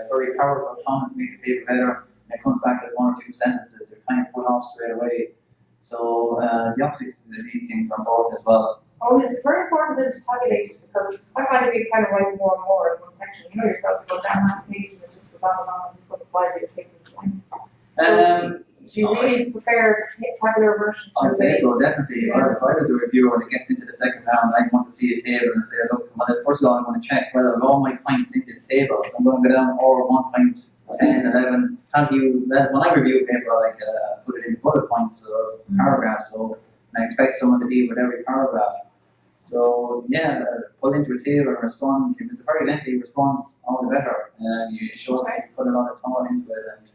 very powerful comment to make the paper better, and it comes back as 1 or 2 sentences. They're kind of put off straight away. So the optics of these things are important as well. Oh, it's very important to tabulate it, because I find if you kind of write more and more in one section, you know yourself, you go down that page and it just goes on and on, and some slide you're taking this one. Do you really prefer tabular version? I'd say so, definitely. If I was a reviewer and it gets into the second round, I'd want to see a table and say, look, first of all, I'm going to check whether all my points in this table. So I'm going to go down or 1.10, 11. When I review a paper, I like put it in bullet points or paragraphs. So I expect someone to deal with every paragraph. So pull into a table and respond. If it's a very lengthy response, all the better. It shows that you put a lot of thought into it.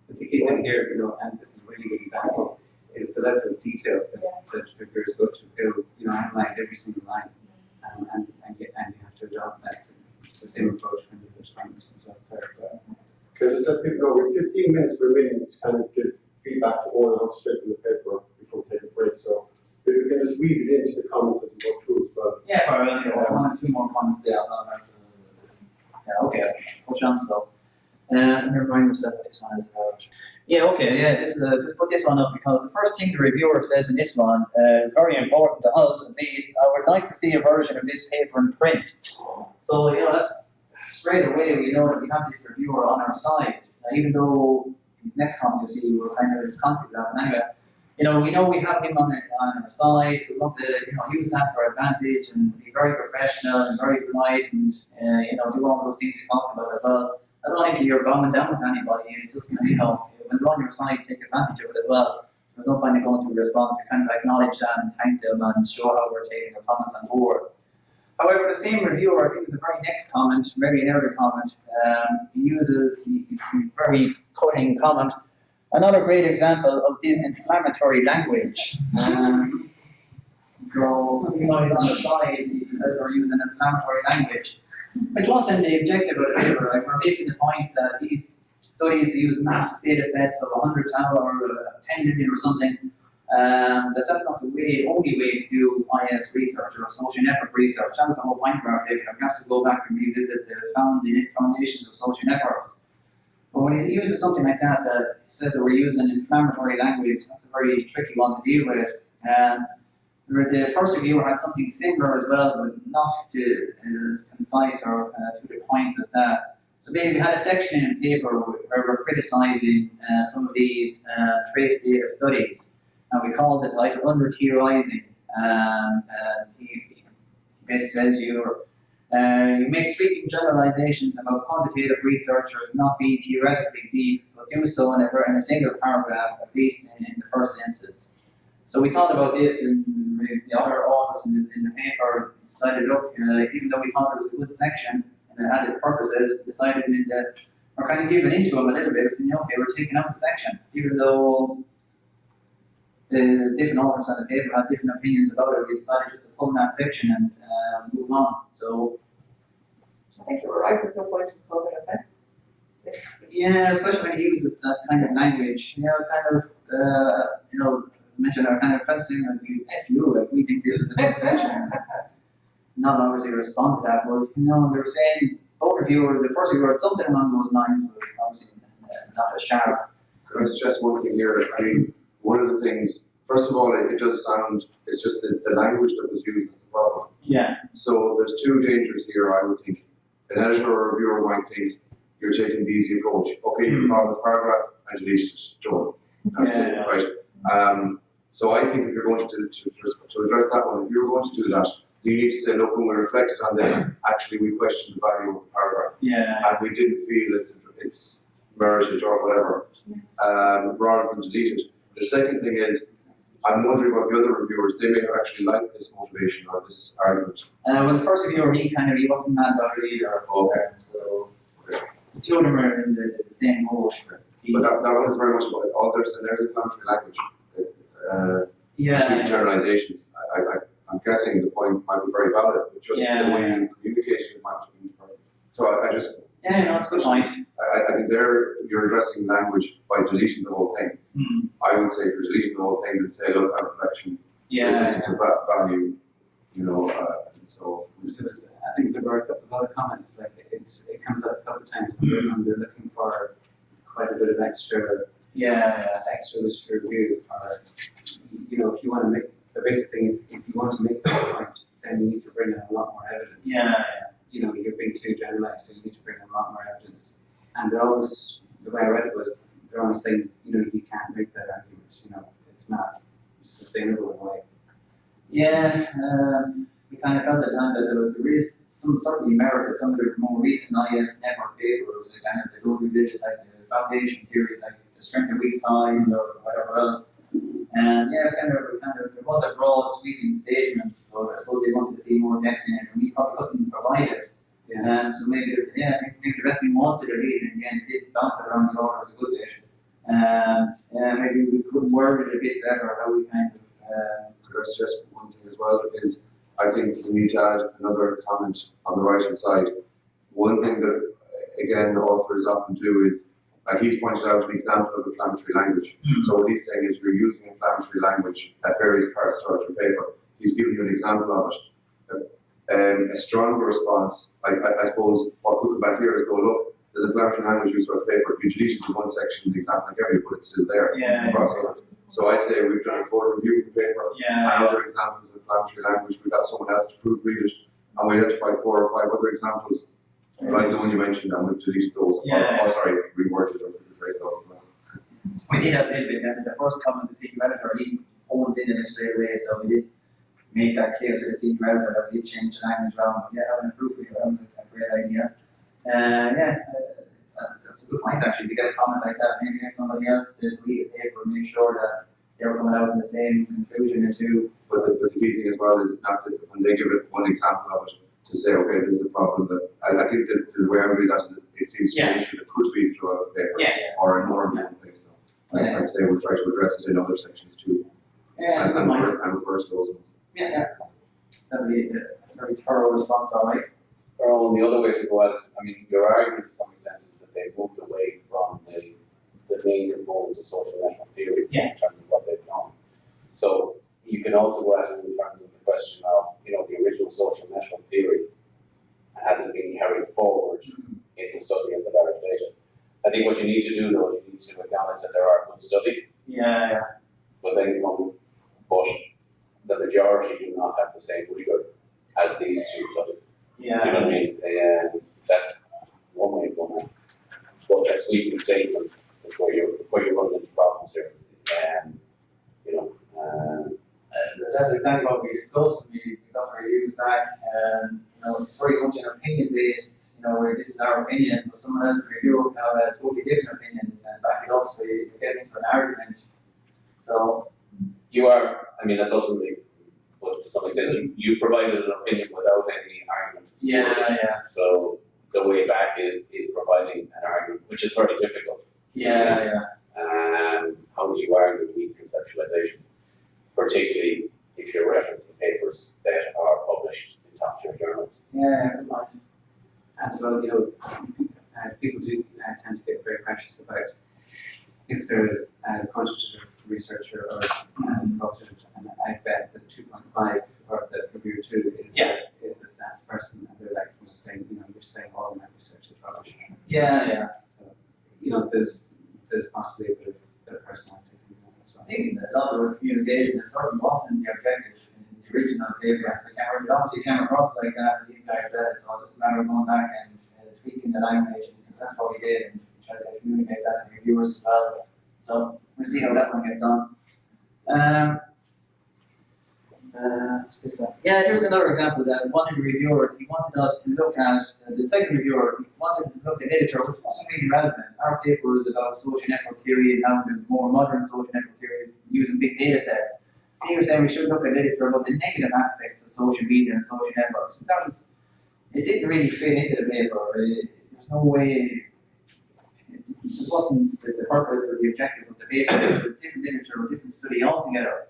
But the key thing here, you know, and this is a really good example, is the level of detail that reviewers go to fill, you know, analyze every single line, and you have to adopt that. So it's the same approach when you're responding to themselves. So just let people know, with 15 minutes remaining to kind of give feedback to all and straight from the paper before we take a break. So if we can just weave it into the comments that we go through as well. Yeah, probably 1 or 2 more comments. Okay. Push on, so. Let me remind myself what this one is about. This is let's put this one up because the first thing the reviewer says in this one is very important to us at least. I would like to see a version of this paper in print. So, you know, that's straight away we know that we have this reviewer on our side. Even though his next comment you see we're kind of in this conflict with, but anyway, you know we have him on our side, so we want to, you know, use that for advantage and be very professional and very polite and you know, do all those things we talked about as well. I don't think you're bombing down with anybody. It's just, you know, when they're on your side, take advantage of it as well. there's no point in going to a response to kind of acknowledge that and thank them and show how we're taking their comments on board. However, the same reviewer, I think, the very next comment, maybe an earlier comment, he uses very cutting comment. Another great example of this inflammatory language. So, you know, on the side, he says we're using inflammatory language. It wasn't the objective of the paper. Like, we're making the point that these studies, they use massive data sets of 100,000 or 10 million or something. That's not the only way to do IS research or social network research. That was the whole point of our paper. We have to go back and revisit the foundations of social networks. But when he uses something like that, that says that we're using inflammatory language, that's a very tricky one to deal with. The first reviewer had something similar as well, but not as concise or to the point as that. So maybe we had a section in the paper where we're criticising some of these trace data studies, and we called it like under-theorizing. He basically says you make sweeping generalizations about quantitative researchers not being theoretically deep, but do so in a single paragraph, at least in the first instance. So we thought about this, and the other authors in the paper decided, look, even though we thought it was a good section and it had its purposes, we decided we're kind of giving into them a little bit, saying, okay, we're taking out the section, even though the different authors on the paper had different opinions about it. We decided just to pull that section and move on. So I think you were right, there's no point in causing offence. yeah, especially when he uses that kind of language. You know, it's kind of you know, mentioned our kind of offensive, like like we think this is a good section. Not obviously respond to that, but you know, they were saying both reviewers, the first reviewer had something along those lines, but obviously not as sharp. Could I suggest one thing here? I mean, one of the things, first of all, it does sound, it's just the language that was used is the problem. Yeah. So there's two dangers here, I would think. An editor or reviewer might think you're taking the easy approach. Okay, you follow the paragraph and delete it, done. That's it, right? So I think if you're going to address that one, if you're going to do that, you need to say, look, when we reflected on this, actually we questioned the value of the paragraph. Yeah. And we didn't feel it's merited or whatever, rather than deleted. The second thing is, I'm wondering about the other reviewers, they may have actually liked this motivation or this argument. Well, the first reviewer, he wasn't mad about it either. Okay. So the two of them are in the same boat. But that one is very much about others, and there's inflammatory language. Two generalizations. I'm guessing the point might be very valid, but just the way you communicate it might be different. So I just. Yeah, no, that's a good point. I think you're addressing language by deleting the whole thing. I would say if you're deleting the whole thing, then say, look, our reflection is to value, you know, so. I think there were a couple of other comments, like it comes up a couple of times, and they're looking for quite a bit of extra review, or, you know, if you want to make, they're basically saying if you want to make that point, then you need to bring in a lot more evidence. You know, you're being too generalized, so you need to bring in a lot more evidence. And they're always, the way I read it was, they're always saying, you know, you can't make that argument, you know, it's not sustainable in a way. We kind of felt that there is some certainly merit to some of the more recent IS network papers, that kind of they go revisit like the foundation theories, like the strength of weak ties or whatever else. And it's kind of there was a broad sweeping statement, but I suppose they wanted to see more depth in it, and we probably couldn't provide it. So maybe I think maybe the best thing was to delete it, and again it did bounce around the orders a good bit. Maybe we could word it a bit better how we kind of Could I suggest one thing as well, is I think we need to add another comment on the right hand side. One thing that, again, the authors often do is, like he's pointed out an example of inflammatory language. So what he's saying is you're using inflammatory language at various parts throughout your paper. He's giving you an example of it. A stronger response, I suppose, what could come back here is go, look, there's inflammatory language used throughout the paper. You delete it in one section of the example like area, but it's still there. So I'd say we've done a full review of the paper, and other examples of inflammatory language. We've got someone else to proofread it, and we identified 4 or 5 other examples. Like the one you mentioned, and we've deleted those. Reworded or rephrased those. We did have a little bit, and the first comment the senior editor, he owns in it straight away, so we did make that clear to the senior editor that we did change the language around. Having a proofreader, that was a great idea. That's a good point actually, to get a comment like that, maybe get somebody else to read the paper and make sure that they were coming out in the same conclusion as you. But the key thing as well is not that when they give it one example of it, to say, okay, this is a problem that, I think that the way I read that is that it seems to be an issue that could be throughout the paper. Yeah, Or in more than one place, so. Yeah. I'd say we'll try to address it in other sections too. Yeah, that's a good point. And reverse those ones. Yeah. That'd be a very thorough response, all right. Or the other way to go at it, I mean, your argument to some extent is that they've moved away from the main components of social network theory Yeah. in terms of what they've done. So you can also go at it in terms of the question of, you know, the original social network theory hasn't been carried forward in the study of the large data. I think what you need to do though is you need to acknowledge that there are good studies, Yeah. but the majority do not have the same rigor as these two studies. Do you know what I mean? That's one way of going at it. But that sweeping statement is where you're running into problems here. You know, That's exactly what we discussed. We got our reviews back, and you know, it's very much an opinion based. You know, where this is our opinion, but someone else review will have a totally different opinion and back it up, so you get into an argument. So you are, I mean, that's ultimately, but to some extent, you provided an opinion without any argument to support it. yeah, So the way back is providing an argument, which is very difficult. yeah. How do you argue weak conceptualization, particularly if you're referencing papers that are published in top-tier journals? Yeah, good point. And so, you know, people do tend to get very precious about if they're a quantitative researcher or qualitative, and I bet the 2.5 or the review 2 is a stats person, and they're like, you know, saying, you know, you're saying all my research is rubbish. Yeah. So, you know, there's possibly a bit of personality as well. I think a lot of it was communication, it certainly wasn't the objective in the original paper. It obviously came across like that, and these guys read it, so it's just a matter of going back and tweaking the language, and that's what we did, and try to communicate that to reviewers as well. So we'll see how that one gets on. What's this one? Yeah, here's another example that one of the reviewers, he wanted us to look at, the second reviewer, he wanted to look at literature, which wasn't really relevant. Our paper was about social network theory and how the more modern social network theory is using big data sets. He was saying we should look at literature about the negative aspects of social media and social networks. It didn't really fit into the paper. There's no way, it wasn't the purpose or the objective of the paper. It was a different literature, a different study altogether.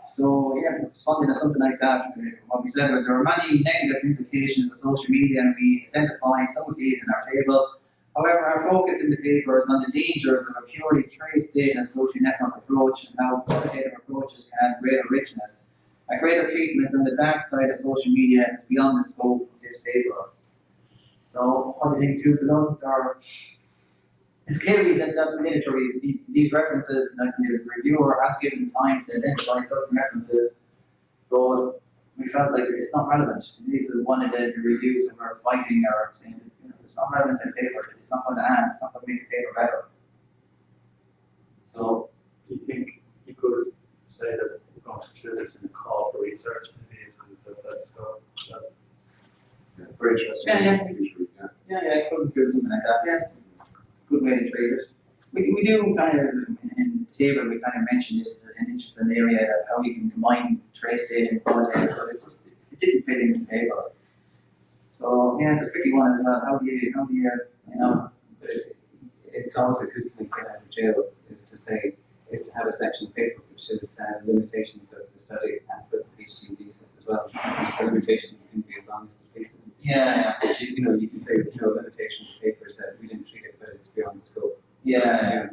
So yeah, responding to something like that, what we said, there are many negative implications of social media, and we identify some of these in our table. However, our focus in the paper is on the dangers of a purely trace data and social network approach, and how qualitative approaches can add greater richness. A greater treatment on the dark side of social media is beyond the scope of this paper. So, what do you think, two belongs, or? It's clearly that literature, these references, like the reviewer has given time to identify certain references, but we felt like it's not relevant. These are one of the reviews that we're fighting or saying that, you know, it's not relevant to the paper, it's not going to add, it's not going to make the paper better. So, Do you think you could say that we're going to include this in a call for research in these, because that's so, Yeah, very interesting. Yeah, I could do something like that, yes. Good way to treat it. We do kind of, in the table, we kind of mentioned this as an interesting area, that how we can combine trace data and qualitative, but it's just, it didn't fit into the paper. So, yeah, it's a tricky one as well. How do you know? But it's always a good thing to get out of jail is to have a section of paper which is limitations of the study and for the PhD thesis as well. The limitations can be as long as the thesis. Yeah. But you know, you can say, you know, limitations of papers that we didn't treat it, but it's beyond the scope. Yeah.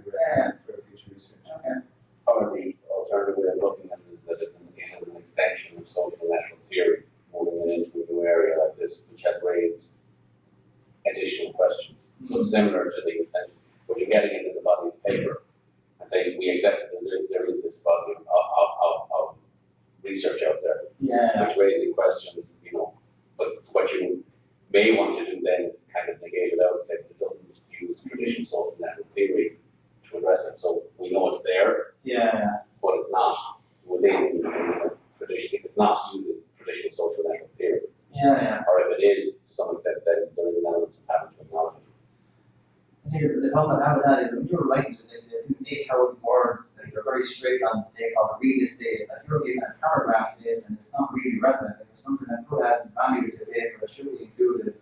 For future research. Okay. Or the alternative way of looking at it is that it is an extension of social network theory, moving it into a new area like this, which has raised additional questions. So it's similar to the extension, but you're getting into the body of the paper and saying we accept that there is this body of research out there, Yeah. which raising questions, you know, but what you may want to do then is kind of negate it out and say that it doesn't use traditional social network theory to address it. So we know it's there, Yeah. but it's not within tradition. If it's not using traditional social network theory, Yeah. or if it is to some extent, then there is an element of having to acknowledge it. I think the problem I have with that is when you're writing, I think 8,000 words reviewers, like, they're very strict on, they call it real estate, like, you're given a paragraph to this, and it's not really relevant, if there's something that could add value to the paper, that should be included.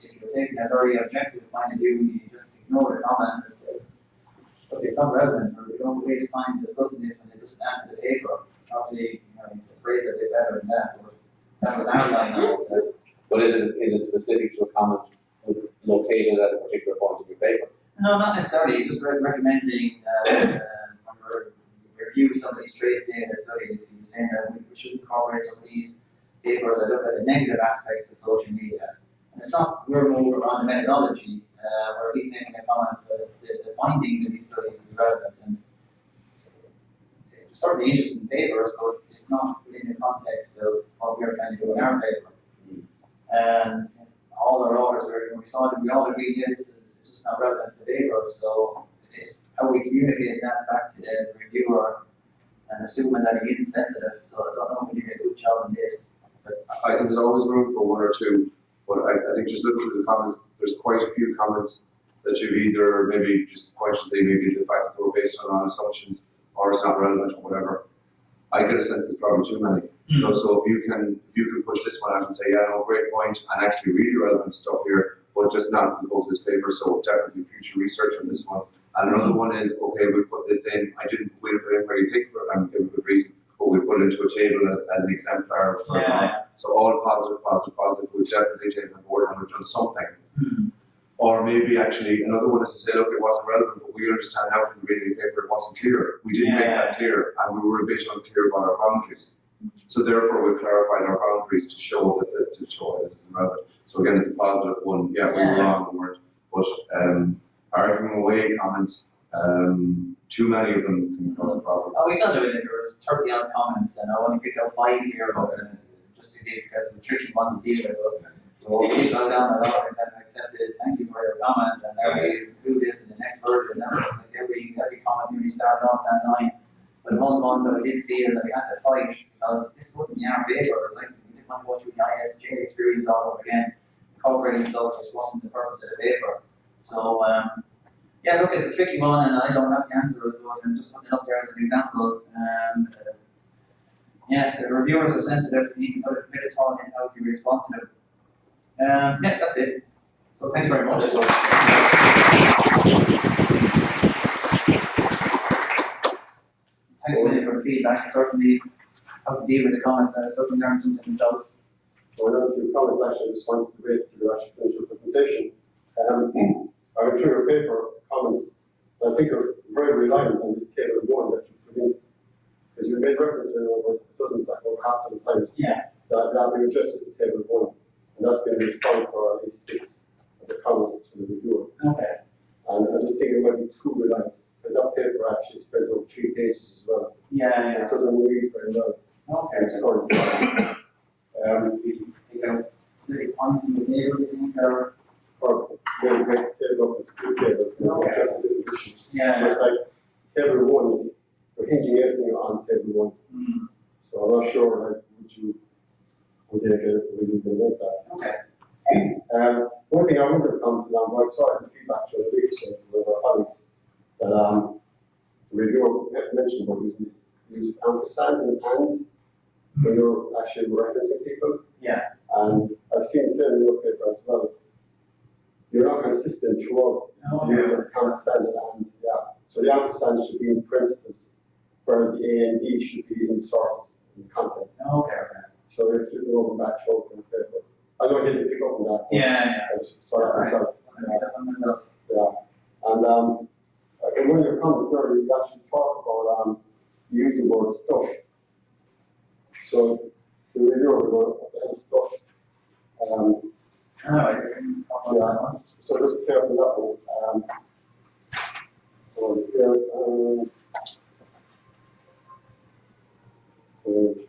If you're taking a very objective point of view, you just ignore the comment, and say, okay, it's not relevant, or we don't waste time discussing this when it doesn't add to the paper. Obviously, you know, you can phrase it a bit better than that, or that would outline that. But is it specific to a comment located at a particular point of your paper? No, not necessarily. It's just recommending when we review some of these trace data studies, you're saying that we should incorporate some of these papers that look at the negative aspects of social media. And it's not, we're more on the methodology, where he's making a comment that the findings of these studies will be relevant. And it's certainly interesting papers, but it's not within the context of what we're trying to do in our paper. And all our authors, we saw that we all agree this is just not relevant to the paper, so it's how we communicate that back to the reviewer and assuming that he is sensitive, so I don't know if we did a good job on this. But I think there's always room for one or two, but I think just looking through the comments, there's quite a few comments that you've either maybe just questioned, they maybe the fact that they were based on assumptions or it's not relevant or whatever. I get a sense there's probably too many. You know, so if you can push this one out and say, yeah, no, great point, and actually really relevant stuff here, but just not compose this paper, so definitely future research on this one. And another one is, okay, we put this in, we didn't put it in where you think for it, and give a good reason, but we put it into a table as an exemplar. So all positive, we've definitely taken on board and we've done something. Or maybe actually another one is to say, look, it wasn't relevant, but we understand now from reading the paper it wasn't clear. We didn't make that clear, and we were a bit unclear about our boundaries. So therefore, we've clarified our boundaries to show that this is relevant. So again, it's a positive one. Yeah, we were wrong, we weren't. But arguing away comments, too many of them can cause a problem. Oh, we don't do it. There was 30 odd comments, and I want to pick up 5 here, just to give you some tricky ones to deal with. So we did go down the list and then accepted. Thank you for your comment, and then we do this in the next version. That was like every comment really started off that line. But the most ones that we did feel that we had to fight, because this wasn't in our paper. Like we didn't want to go through the ISJ experience all over again. Incorporating stuff just wasn't the purpose of the paper. So yeah, look, it's a tricky one, and I don't have the answer, but I'm just putting it up there as an example. Yeah, the reviewers are sensitive. We need to put a bit of thought in how we respond to them. Yeah, that's it. So thanks very much. Thanks Lily, for the feedback. I certainly how to deal with the comments, and I certainly learned something myself. So I know a few comments actually just wanted to wait till you actually finish your presentation. I went through your paper comments. I think are very reliant on this table one that you put in. Because you made reference to it over a dozen times, over half of the times. Yeah. That we address as a table one. And that's been a response for at least 6 of the comments to the reviewer. Okay. And I just think it might be too reliant, because that paper actually spreads over 3 pages as well. Yeah. It doesn't read very well. Okay. It's current style. Specific points in the table, you think, Or maybe make the table up into 2 tables, Okay. just a little issues. Yeah. Just like table 1 is, we're hinging everything on table 1. So I'm not sure, like, would they really make that? Okay. One thing I wonder to comment on, but I saw this feedback from the leadership of our colleagues, that the reviewer mentioned about use ampersand and when you're actually referencing people. Yeah. And I've seen said in your paper as well, you're not consistent throughout the use of ampersand and, so the ampersand should be in parentheses, whereas the A and B should be in the sources, in the content. Okay. So if you go back through the paper, I know I didn't pick up on that. Yeah. I just saw it myself. Myself. Yeah. And in one of your comments there, you actually talk about using the word stuff. So the reviewer will go, what the hell is stuff? Yeah. So just be careful with that one. So here, page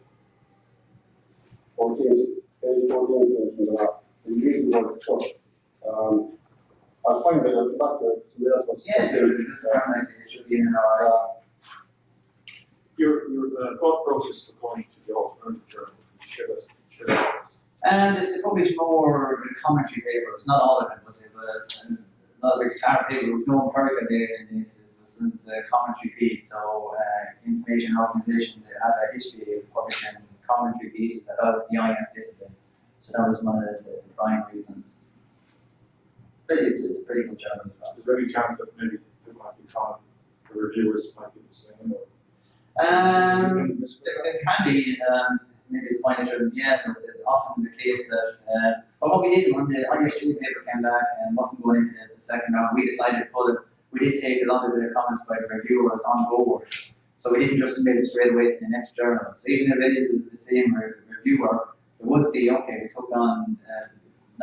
14 is mentioned the use the word stuff. I'll find it at the back there, somebody else wants to. Yeah, this is something like it should be in our. Your thought process for going to the alternative journal, share that. And they publish more commentary papers, not all of it, but a lot of big star papers with no empirical data in this. There's this is the commentary piece. So information organization, they have a history of publishing commentary pieces about the BIS discipline. So that was one of the prime reasons. But it's a pretty good job as well. Is there any chance that maybe it might be common, the reviewers might be the same? Or? There can be, maybe it's point driven, yeah, but it's often the case that, but what we did when the IS2 paper came back and wasn't going into the second round, we decided to pull it. We did take a lot of the comments by the reviewers on board. So we didn't just submit it straight away to the next journal. So even if it is the same reviewer, they would see, okay, we took on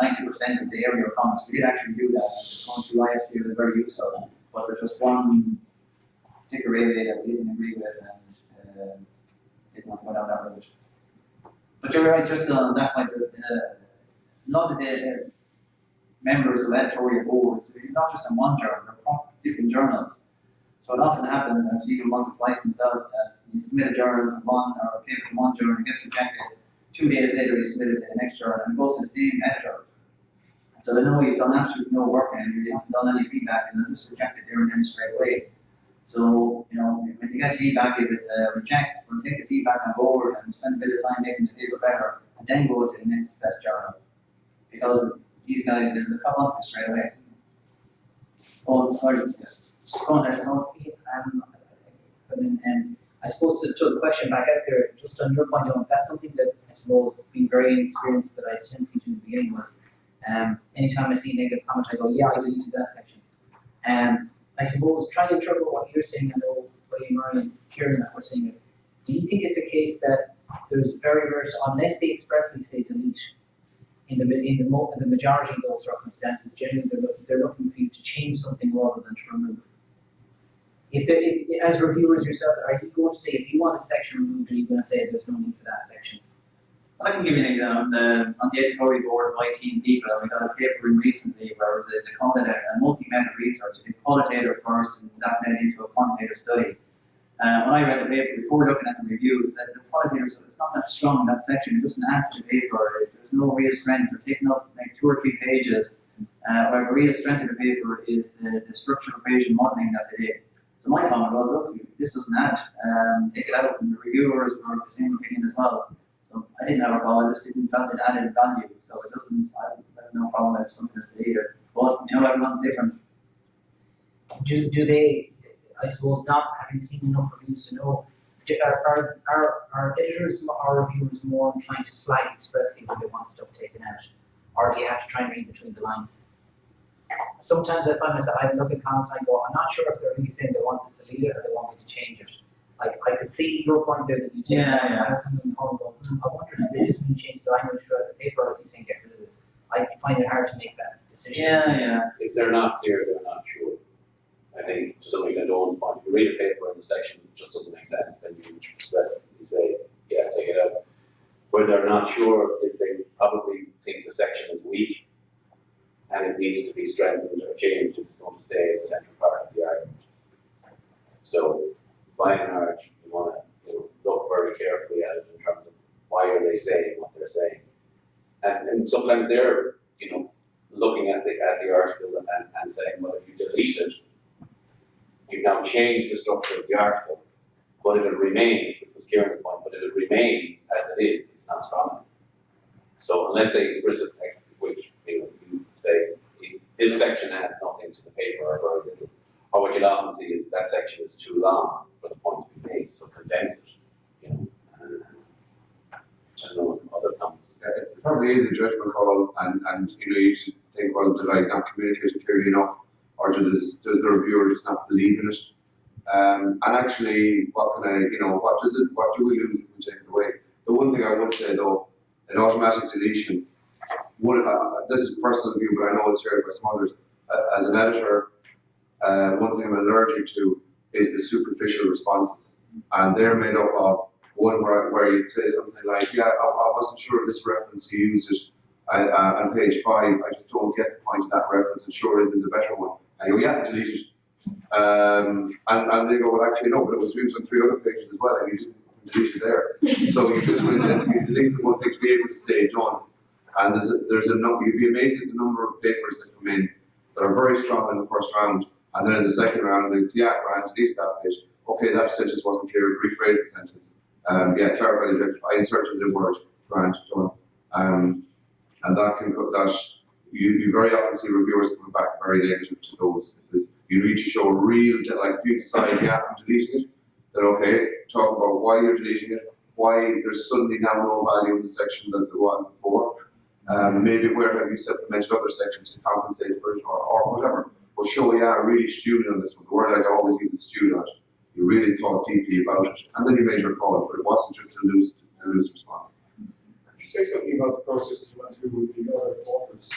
90% of the area of comments. We did actually do that. Going through IS2 was very useful. But there's just one particular area that we didn't agree with and didn't want to go down that road. But you're right, just on that point, a lot of the members of editorial boards, not just in one journal, they're across different journals. So it often happens, and I've seen it once or twice myself, that you submit a journal to one or a paper to one journal, it gets rejected. 2 days later, you submit it to the next journal, and it goes to the same editor. So they know you've done absolutely no work and you haven't done any feedback, and they'll just reject it there and then straight away. So, you know, when you get feedback, if it's a reject, we'll take the feedback on board and spend a bit of time making the paper better, and then go to the next best journal. Because these guys, they'll come on to it straight away. Oh, sorry. Go on, I suppose to throw the question back out there, just on your point on, that's something that I suppose being very inexperienced that I tendency to in the beginning was, anytime I see a negative comment, I go, yeah, I deleted that section. I suppose trying to interpret what you're saying, I know Buddy, Murray and Kieran that were saying it, do you think it's a case that there's very, unless they expressly say delete, in the majority of those circumstances, generally they're looking for you to change something rather than to remove. As reviewers yourselves, are you going to say, if you want a section removed, are you going to say there's no need for that section? I can give you an example. On the editorial board of 19 people, we got a paper in recently where it was they called it a multi-method research. It did qualitative first, and that led into a quantitative study. When I read the paper, before looking at the reviews, that the qualitative study is not that strong in that section. It doesn't add to the paper. There's no real strength. They're taking up like 2 or 3 pages. Where the real strength of the paper is the structural equation modeling that they did. So my comment was, look, this doesn't add. Take it out, and the reviewers were of the same opinion as well. So I didn't have a problem. I just didn't feel it added value. So it doesn't. I have no problem if something is deleted. But you know, everyone's different. Do they? I suppose not having seen enough reviews to know. Are editors or reviewers more inclined to flag expressly when they want stuff taken out, or do you have to try and read between the lines? Sometimes I find myself, I look at comments and I go, I'm not sure if they're really saying they want this deleted or they want me to change it. Like, I could see your point there that you take something home and go, I wonder if they just need to change the language throughout the paper, or is he saying get rid of this? I find it hard to make that decision. If they're not clear, they're not sure. I think to some extent, Owen's point, if you read a paper and the section just doesn't make sense, then you express it, you say, yeah, take it out. Where they're not sure is they probably think the section is weak and it needs to be strengthened or changed if it's going to stay as a central part of the argument. So, by and large, you want to look very carefully at it in terms of why are they saying what they're saying. And sometimes they're, looking at the article and saying, well, if you delete it, you've now changed the structure of the article, but if it remains, which was Kieran's point, but if it remains as it is, it's not strong enough. So unless they explicitly, which you say, this section adds nothing to the paper or very little, or what you'll often see is that section is too long for the point to be made, so condense it, I don't know, other comments. It probably is a judgment call, and you should think, well, did I not communicate it clearly enough, or does the reviewer just not believe in it? And actually, what do we lose if we take it away? The one thing I would say though, an automatic deletion, this is personal view, but I know it's shared by some others. As an editor, one thing I'm allergic to is the superficial responses, and they're made up of one where you'd say something like, yeah, I wasn't sure of this reference you used it on page 5, I just don't get the point of that reference, and sure there's a better one. And you go, yeah, delete it. And they go, well, actually, no, but it was used on 3 other pages as well, and you didn't delete it there. So you just went in, you delete the one thing to be able to say done. And there's a number, you'd be amazed at the number of papers that come in that are very strong in the first round, And then in the second round, it's, yeah, Grant, delete that bit. Okay, that sentence wasn't clear, rephrase the sentence. Yeah, clarify the objective. I inserted the word, Grant, done. And that can cut that. You very often see reviewers coming back very negative to those. You need to show real, like if you decide, yeah, I'm deleting it, then okay, talk about why you're deleting it, why there's suddenly now no value in the section that there was before. Maybe where have you supplemented other sections to compensate for it or whatever. But show, yeah, really stewed on this one. The word I always use is stewed on it. You really thought deeply about it, and then you made your call, but it wasn't just a loose response. Could you say something about the process you went through with the other authors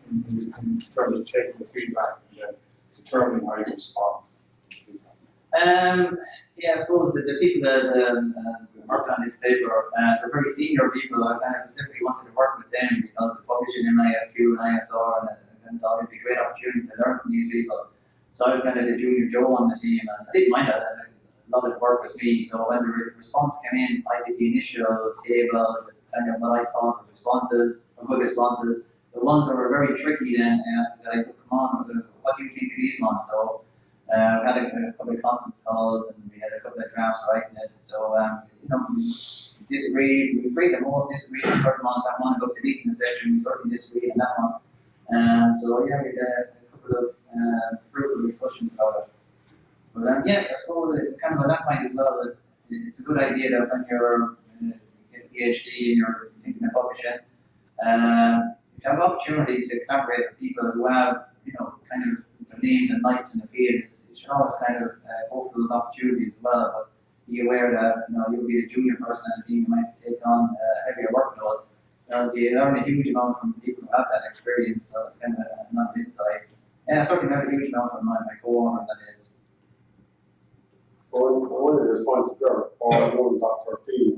in terms of taking the feedback and then determining how you respond? Yeah, I suppose the people that worked on this paper, they're very senior people. I kind of simply wanted to work with them because they publish in NISQ and ISR, and I thought it'd be a great opportunity to learn from these people. So I was kind of the junior Joe on the team, and I didn't mind that. A lot of the work was me. So when the response came in, I did the initial table, kind of what I thought were responses, or good responses. The ones that were very tricky, then I asked the guy, come on, what do you think of these ones? So we had a couple of conference calls, and we had a couple of drafts writing it. So we disagreed. We agreed the most, disagreed on certain ones. That one about deleting the section, we certainly disagreed on that one. So yeah, we had a couple of fruitful discussions about it. But yeah, I suppose kind of on that point as well, it's a good idea that when you're get a PhD and you're thinking of publishing, you have opportunity to collaborate with people who have, kind of their names and lights in the field. You should always kind of go for those opportunities as well, but be aware that, you'll be a junior person on the team, you might take on a heavier workload. You learn a huge amount from people who have that experience, so it's kind of another insight. Yeah, I certainly learned a huge amount from my co-owners on this. Well, one of the responses there, or .13,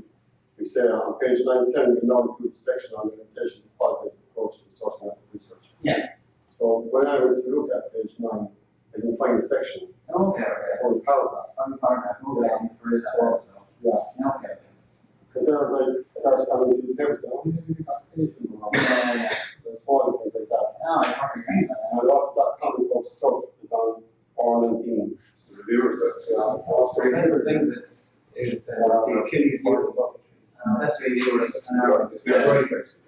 we say on page 910, we now include a section on limitations of qualitative approaches to source method research. Yeah. So when I went to look at page 9, I didn't find a section. Okay. Or a paragraph. On the paragraph, okay, for that one, so. Yeah. Okay. Because there was like, as I was coming through the paper, saying, oh, maybe we got the page number wrong. Yeah. There's small things like that. No, I can't agree with And a that. lot of that comic book stuff is on R19. Reviewers, Yeah. So that's the thing that is the Achilles heel of publishing. That's really good. It's the advice section.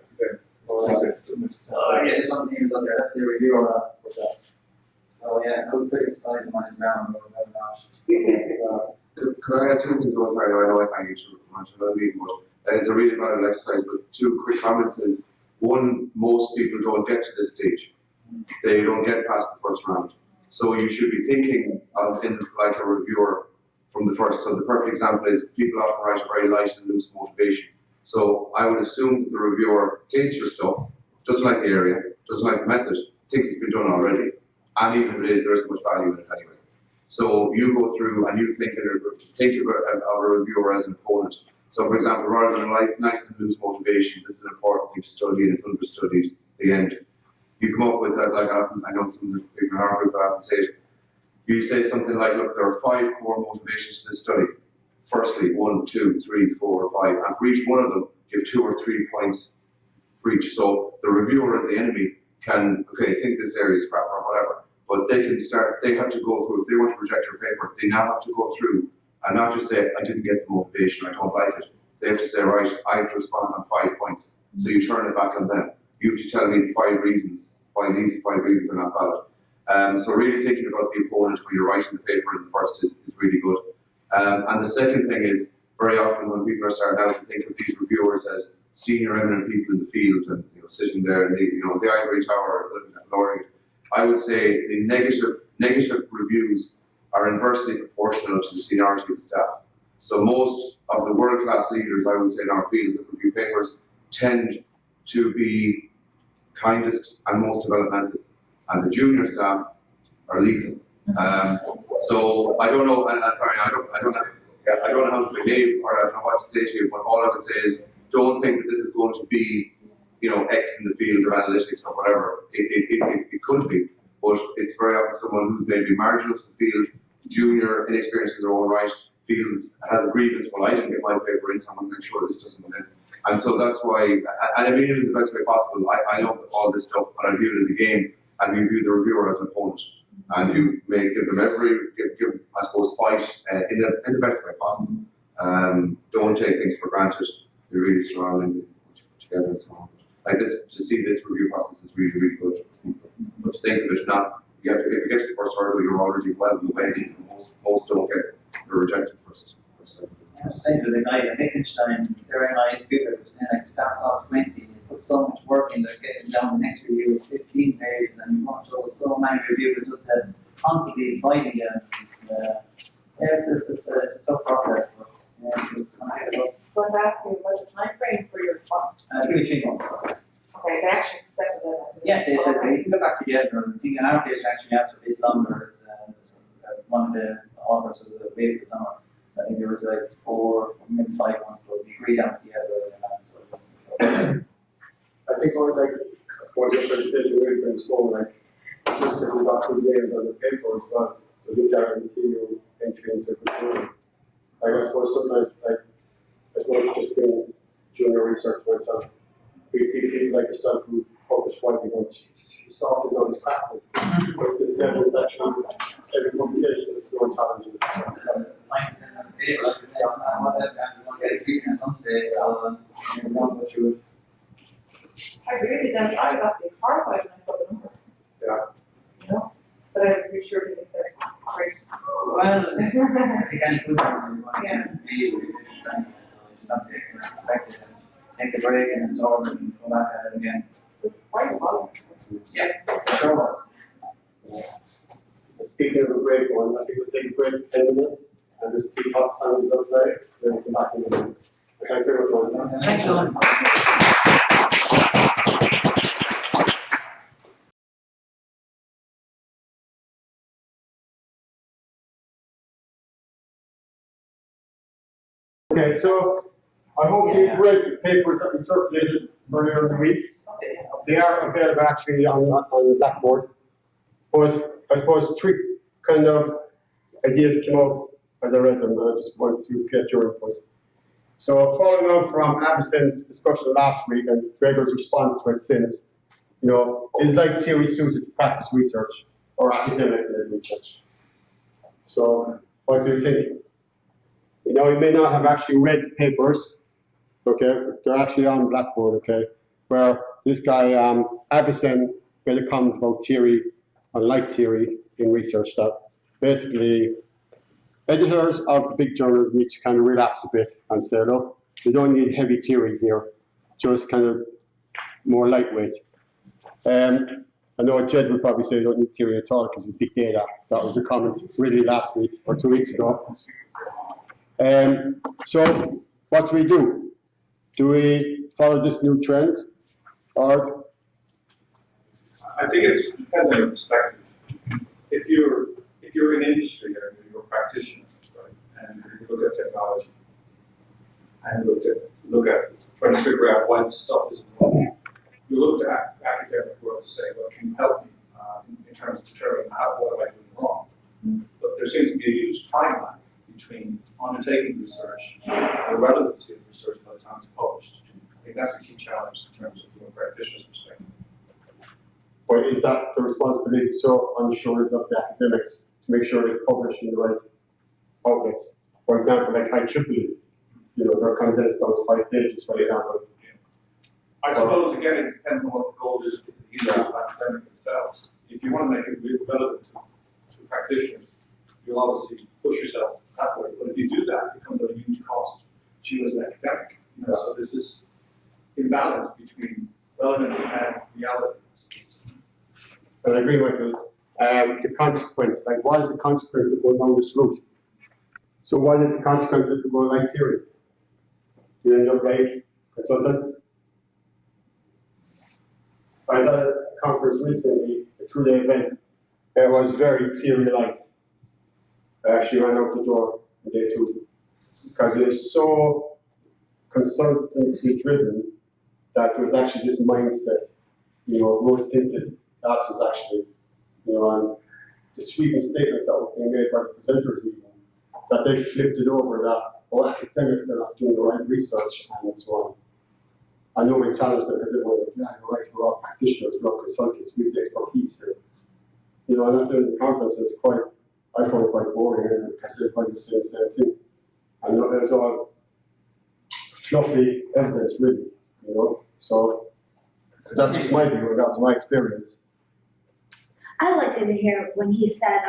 Yeah, this one is up there, that's the review. So yeah, I would put your slides on his ground, but not. Could I add two things? Oh, sorry, I know I can't get too much of a meeting, but it's a really valuable exercise. But two quick comments is, one, most people don't get to this stage. They don't get past the first round. So you should be thinking of in like a reviewer from the first. So the perfect example is people often write a very light and loose motivation. So I would assume that the reviewer hates your stuff, doesn't like the area, doesn't like the method, thinks it's been done already. And even if it is, there is so much value in it anyway. So you go through and you think of a reviewer as an opponent. So for example, rather than a nice and loose motivation, this is an important thing to study and it's understudied at the end. You come up with that, like I know some of the people in our group that often say it. You say something like, look, there are 5 core motivations to this study. Firstly, 1, 2, 3, 4, 5, and for each one of them, give 2 or 3 points for each. So the reviewer and the enemy can, think this area is crap or whatever, but they have to go through, if they want to reject your paper, they now have to go through and not just say, I didn't get the motivation, I don't like it. They have to say, right, I have to respond on 5 points. So you turn it back on them. You have to tell me 5 reasons why these 5 reasons are not valid. So really thinking about the opponent when you're writing the paper in the first is really good. And the second thing is, very often when people are starting out to think of these reviewers as senior eminent people in the field and sitting there in the ivory tower looking at lowering it, I would say the negative reviews are inversely proportional to the seniority of the staff. So most of the world-class leaders, I would say, in our fields of review papers tend to be kindest and most developmental, and the junior staff are lethal. So I don't know, and sorry, I don't know how to behave or I don't know what to say to you, but all I would say is don't think that this is going to be, X in the field of analytics or whatever. It could be, but it's very often someone who's maybe marginal to the field, junior, inexperienced in their own right, has a grievance, well, I didn't get my paper in, so I'm going to make sure this doesn't come in. And so that's why, and I mean it in the best way possible. I love all this stuff, but I view it as a game, and we view the reviewer as an opponent. And you may give them give I suppose, fight in the best way possible. Don't take things for granted. You're really strong and what you put together and so on. Like this, to see this review process is really, really good for people. But to think of it, not, if you get to the first hurdle, you're already well in the way. Most don't get, they're rejected first. I was saying to the guys at Liechtenstein, they're nice people, they're saying like it starts off 20, and you put so much work in, they're getting down the next review is 16 pages, and you want to show so many reviewers just constantly fighting them. Yeah, it's a tough process, but Going to ask you about the time frame for your response. 3 months. Okay, they actually settled it. Yeah, they said they can go back together, and I think in our case, we actually asked for a bit longer, as one of the offers was a wait for summer. I think there was like 4, maybe 5 months, but we agreed on together and that, so it wasn't so. I think I suppose your presentation really brings forward, just because we got 2 days on the paper as well, does it guarantee you entry into procurement? I suppose sometimes, I suppose just being junior research myself, we see people like yourself who publish widely going, Jesus, he's talking about his practice. But this is actually, every publication is so challenging. Like I said on the paper, like I said, it's not what that, you want to get a treatment at some stage, so you know what you would. I agree with them, I was actually horrified when I saw the number. Yeah. You know, but I was reassured when they said, great. Well, I think any good one, you want to get paid with it, so you just have to expect it, and take a break and absorb it and go back at it again. It's quite a lot. Yeah, sure was. Speaking of a break one, I think we'll take a break for 10 minutes and just keep up sound outside, then we'll come back in a minute. Thanks very much, Ron. Thanks, Sean. Okay, so I hope you've read the papers that we circulated earlier in the week. They are available actually on Blackboard. But I suppose 3 kind of ideas came out as I read them, and I just want to get your input. So following on from Avicen's discussion last week and Gregor's response to it since, is like theory suited to practice research or academic-led research? So what do you think? You may not have actually read the papers, okay? They're actually on Blackboard, okay? Where this guy, Avicen, made a comment about theory, unlike theory in research, that basically editors of the big journals need to kind of relax a bit and say, look, you don't need heavy theory here, just kind of more lightweight. I know Jed would probably say you don't need theory at all because of big data. That was the comment really last week or 2 weeks ago. So what do? Do we follow this new trend, or? I think it depends on your perspective. If you're in industry or you're a practitioner, right, and you look at technology and look at trying to figure out why this stuff isn't working, you look to academic world to say, well, can you help me in terms of determining what am I doing wrong? But there seems to be a huge timeline between undertaking research and the relevancy of research by the time it's published. I think that's a key challenge in terms of from a practitioner's perspective. Or is that the responsibility so on the shoulders of the academics to make sure they publish in the right outlets? For example, like IEEE, they're condensed down to 5 pages, for example. I suppose, again, it depends on what the goal is for the users of academics themselves. If you want to make it really relevant to practitioners, you'll obviously push yourself that way. But if you do that, it comes at a huge cost to you as an academic. So this is imbalance between relevance and reality. And I agree, Michael. The consequence, like what is the consequence of going down this route? So what is the consequence if you go like theory? You end up like consultants. I was at a conference recently, a 2-day event. It was very theory-light. I actually ran out the door on day 2 because it was so consultancy-driven that there was actually this mindset, rose-tinted glasses actually, and the sweeping statements that were being made by the presenters even, that they flipped it over that, academics are not doing the right research and so on. I know we challenged them because they were like, yeah, you're right, we're all practitioners, we're all consultants, we have the expertise here. you know, not doing the conference is quite, I find it quite boring, and because everybody saying the same thing. And it's all fluffy evidence, really, you know, so that's just my view, and that was my experience. I liked it here when he said,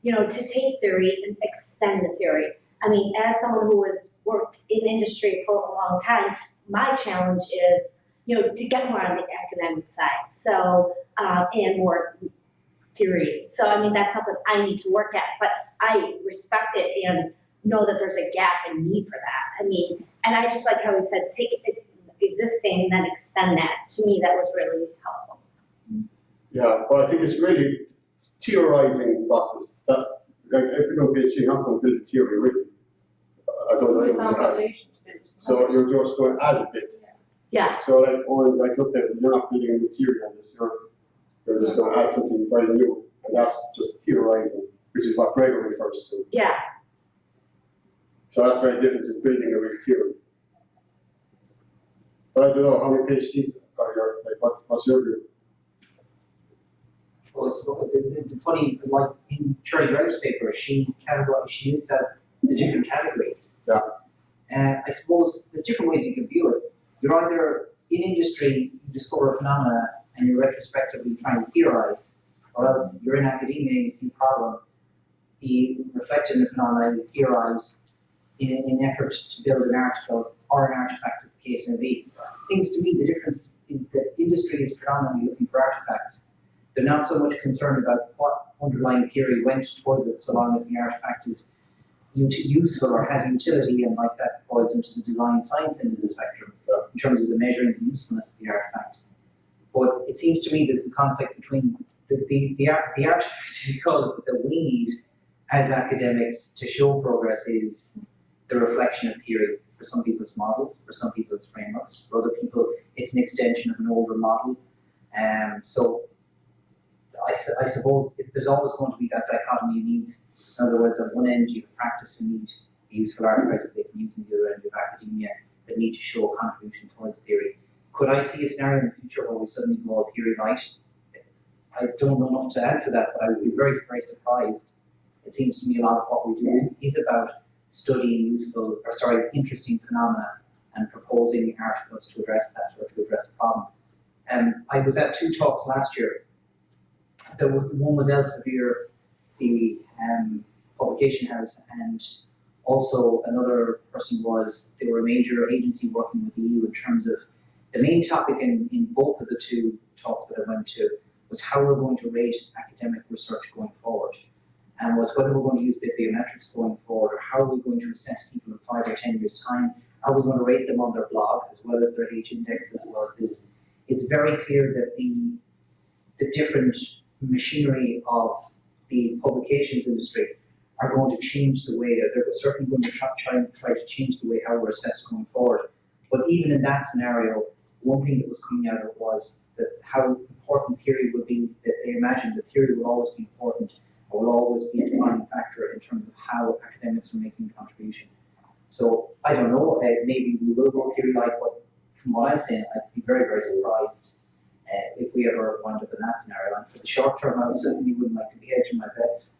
you know, to take theory and extend the theory. I mean, as someone who has worked in industry for a long time, my challenge is, you know, to get more on the academic side. So, and more theory. So, I mean, that's something I need to work at, but I respect it and know that there's a gap and need for that. I mean, and I just like how he said, take it existing and then extend that. To me, that was really helpful. Yeah, well, I think it's really theorizing process. That, like, if you don't PhD, you're not going to build a theory, really. I don't know anyone who has. So you're just going to add a bit. Yeah. So like, or like, look, you're not building a new theory on this. You're just going to add something very new, and that's just theorizing, which is what Gregor refers to. Yeah. So that's very different to building a real theory. But I don't know how many PhDs are your, like, what's your view? Well, it's the funny, like in Shirley Graham's paper, she used the different categories. Yeah. And I suppose there's different ways you can view it. You're either in industry, you discover a phenomena and you're retrospectively trying to theorize, or else you're in academia and you see a problem, you reflect on the phenomena, you theorize in an effort to build an article or an artifact, as the case may be. It seems to me the difference is that industry is predominantly looking for artifacts. They're not so much concerned about what underlying theory went towards it, so long as the artifact is useful or has utility, and like that boils into the design science end of the spectrum in terms of the measuring the usefulness of the artifact. But it seems to me there's a conflict between the artifact that we need as academics to show progress is the reflection of theory. For some people it's models, for some people it's frameworks, for other people it's an extension of an older model. So I suppose there's always going to be that dichotomy of needs. In other words, on one end you have practice who need the useful artifacts they can use, on the other end you have academia that need to show a contribution towards theory. Could I see a scenario in the future where we suddenly go all theory light? I don't know enough to answer that, but I would be very, very surprised. It seems to me a lot of what we do is about studying interesting phenomena and proposing articles to address that or to address a problem. I was at 2 talks last year. One was Elsevier, the publication house, and also another person they were a major agency working with the EU in terms of the main topic in both of the 2 talks that I went to was how we're going to rate academic research going forward, and was whether we're going to use bibliometrics going forward, or how are we going to assess people in 5 or 10 years' time. Are we going to rate them on their blog as well as their H-index as well as this? It's very clear that the different machinery of the publications industry are going to change the way, they're certainly going to try to change the way how we're assessed going forward. But even in that scenario, one thing that was coming out of it was that how important theory would be, that they imagined that theory will always be important, or will always be a defining factor in terms of how academics are making a contribution. So I don't know, maybe we will go theory light, but from what I'm saying, I'd be very, very surprised if we ever wind up in that scenario. And for the short term, I certainly wouldn't like to be hedging my bets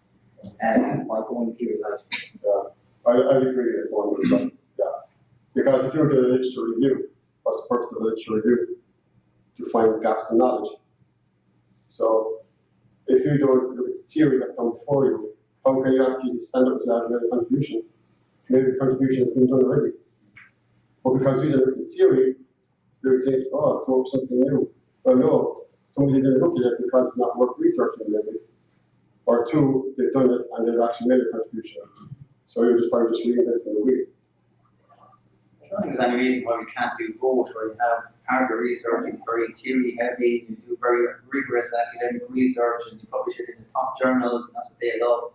by going theory light. I agree with one, yeah. Because if you're doing a literature review, what's the purpose of a literature review? To find gaps in knowledge. So if you don't look at the theory that's come before you, how can you actually stand up to that and make a contribution? Maybe the contribution has been done already. But because you didn't look at the theory, you think, oh, come up with something new. Well, no, somebody didn't look at it because it's not worth researching, maybe. Or 2, they've done it and they've actually made a contribution. So you're just probably just reinventing the wheel. I don't think there's any reason why we can't do both, where you have part of the research is very theory heavy, you do very rigorous academic research and you publish it in the top journals, and that's what they love.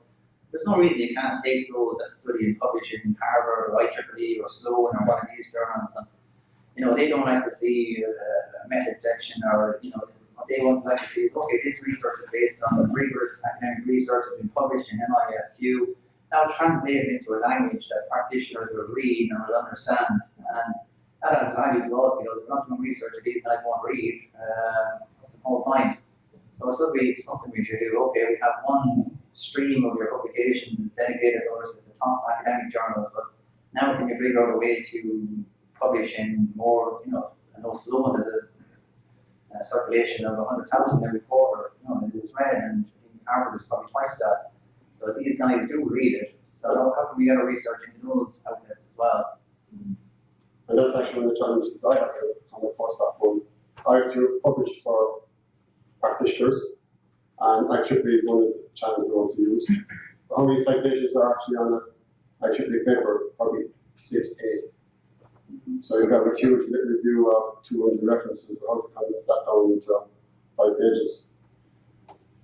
There's no reason you can't take those that study and publish it in Harvard or IEEE or Sloan or one of these journals, and they don't like to see a method section, or what they want like to see is, okay, this research is based on rigorous academic research that's been published in NISQ. Now translate it into a language that practitioners will read and will understand, and that adds value to us, because if we're not doing research that these guys won't read, what's the whole point? So it's will be something we should do. Okay, we have one stream of your publications dedicated to us at the top academic journals, but now can you figure out a way to publish in more, I know Sloan has a circulation of 100,000 every quarter, it's read, and in Harvard is probably twice that. So these guys do read it. So how can we get our research into those outlets as well? And that's actually one of the challenges I have on the postdoc one. I have to publish for practitioners, and IEEE is one of the channels we're going to use. How many citations are actually on an IEEE paper? Probably 6 to 8. So you've got a huge review of 200 references, how to condense that down into 5 pages.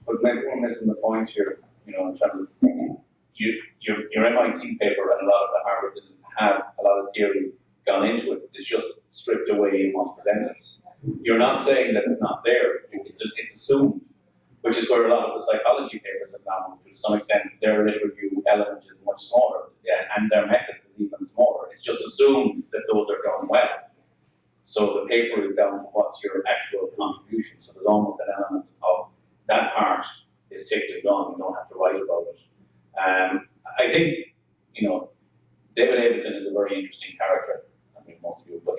But maybe we're missing the point here, in terms of your MIT paper and a lot of the Harvard doesn't have a lot of theory gone into it. It's just stripped away in what's presented. You're not saying that it's not there. It's assumed, which is where a lot of the psychology papers have gone to some extent. Their lit review element is much smaller, and their methods is even smaller. It's just assumed that those are done well. So the paper is down to what's your actual contribution. So there's almost an element of that part is ticked and done. You don't have to write about it. I think, David Avison is a very interesting character. I mean, most of you, but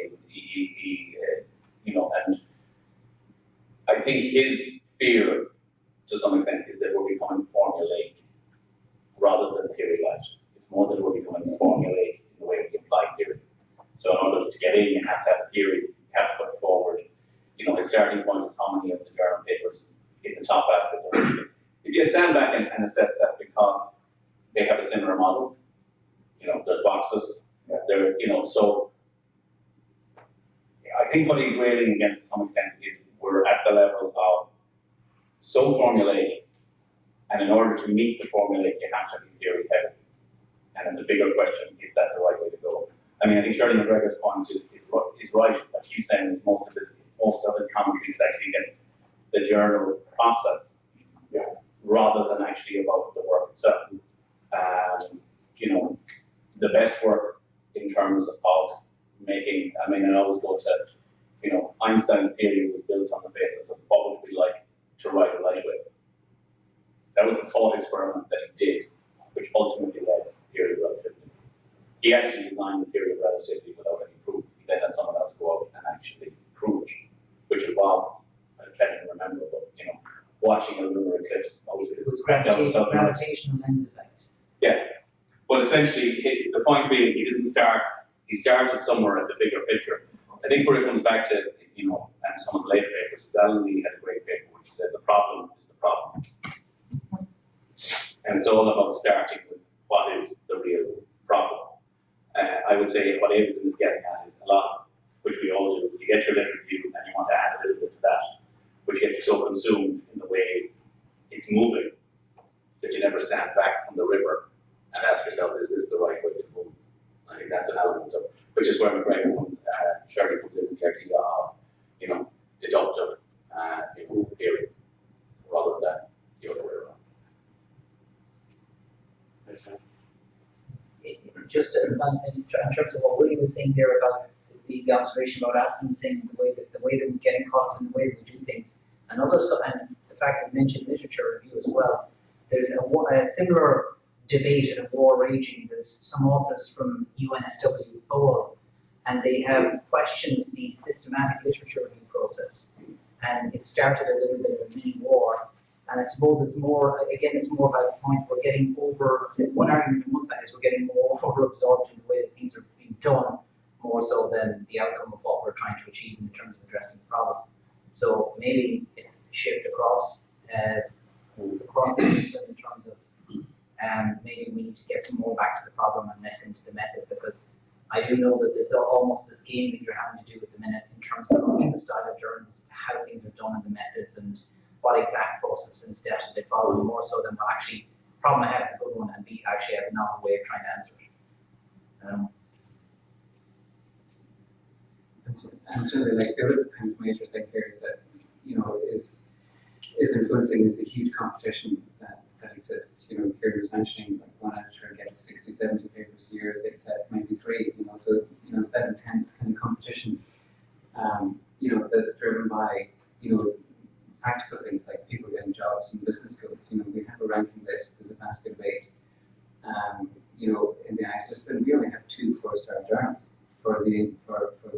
and I think his fear, to some extent, is that we're becoming formulaic rather than theory-light. It's more that we're becoming formulaic in the way we apply theory. So in order to get in, you have to have a theory, you have to put forward. His starting point is how many of the journal papers in the top baskets are actually. If you stand back and assess that because they have a similar model, there's boxes, so I think what he's railing against to some extent is we're at the level of so formulaic, and in order to meet the formulaic, you have to be theory heavy. And it's a bigger question, is that the right way to go? I mean, I think Shirley McGregor's point is right. What she's saying is most of his commentary is actually against the journal process, rather than actually about the work itself. The best work in terms of making, I always go to, Einstein's theory was built on the basis of what would it be like to ride a light wave. That was the thought experiment that he did, which ultimately led to the theory of relativity. He actually designed the theory of relativity without any proof. He then had someone else go out and actually prove it, which involved, I can't even remember, but watching a lunar eclipse. It was gravitational lens effect. Yeah, but essentially, the point being, he started somewhere at the bigger picture. I think where it comes back to, and some of the later papers, Dallin had a great paper which said the problem is the problem. And it's all about starting with what is the real problem. I would say what Avison is getting at is a lot, which we all do. You get your lit review and you want to add a little bit to that, which gets so consumed in the way it's moving that you never stand back from the river and ask yourself, is this the right way to move? I think that's an element of, which is where McGregor comes, Shirley comes in with the idea of, deductive theory rather than the other way around. Just in terms of what William was saying there about the observation about absencing, the way that we're getting caught in the way we do things, and the fact that you mentioned literature review as well. There's a similar debate and a war raging. There's some authors from UNSW Lowell, and they have questioned the systematic literature review process, and it started a little bit of a mini war. And I suppose it's more about the point we're getting one argument on one side is we're getting more over-absorbed in the way that things are being done, more so than the outcome of what we're trying to achieve in terms of addressing the problem. So maybe it's a shift across the discipline in terms of maybe we need to get more back to the problem and less into the method, because I do know that there's almost this game that you're having to do at the minute in terms of the style of journals, how things are done and the methods, and what exact process and steps that they follow, more so than what actually problem I have is a good one, and B, actually have a novel way of trying to answer it. And certainly, like the other kind of major thing here that is influencing is the huge competition that exists. Kieran was mentioning like one editor gets 60, 70 papers a year. They said maybe 3. So that intense kind of competition. That's driven by practical things like people getting jobs and business schools. You know, we have a ranking list, there's a basket of 8. You know, in the BIS Discipline, we only have 2 4-star journals for the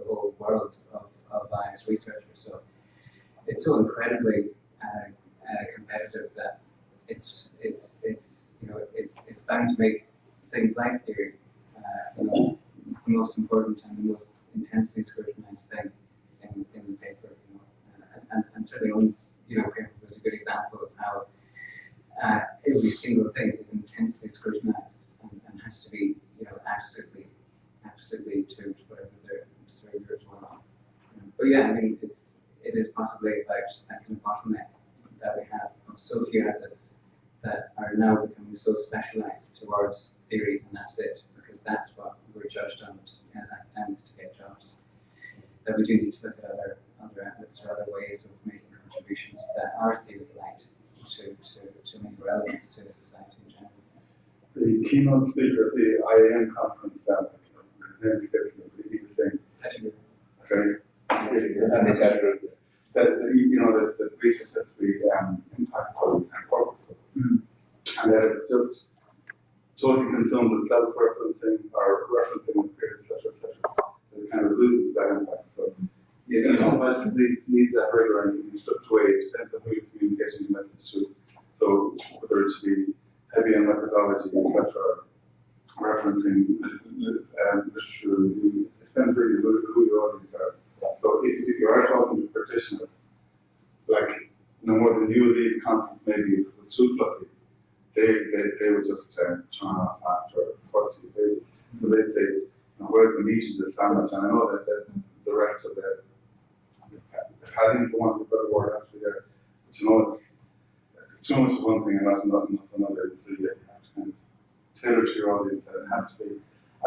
whole world of BIS researchers. So it's so incredibly competitive that it's you know it's bound to make things like theory you know, the most important and the most intensely scrutinized thing in the paper. You know, and certainly Owen's paper was a good example of how every single thing is intensely scrutinized and has to be absolutely to whatever the reviewers want. But yeah, I mean it is possibly about that kind of bottleneck that we have of so few outlets that are now becoming so specialized towards theory, and that's it, because that's what we're judged on as academics to get jobs. That we do need to look at other outlets or other ways of making contributions that are theory-light to make relevance to society in general. The keynote speaker at the IAM conference, his name escapes me, but he was saying, sorry, that the research has to be impactful and purposeful, and that it's just totally consumed with self-referencing or referencing peers, etc., it kind of loses that impact. So, whilst it needs that rigor and can be stripped away, it depends on who you're communicating the message to. So, whether it should be heavy on methodology, etc., referencing literature review, it depends really who your audience are. So, if you are talking to practitioners, like no more than you leave conference, maybe if it was too fluffy, they would just turn off after the first few pages. So they'd say, where's the meat in this sandwich? And I know that the rest of the padding, for want of a better word, has to be there. But it's too much of one thing and not enough of another. So you have to kind of tailor to your audience, and it has to be.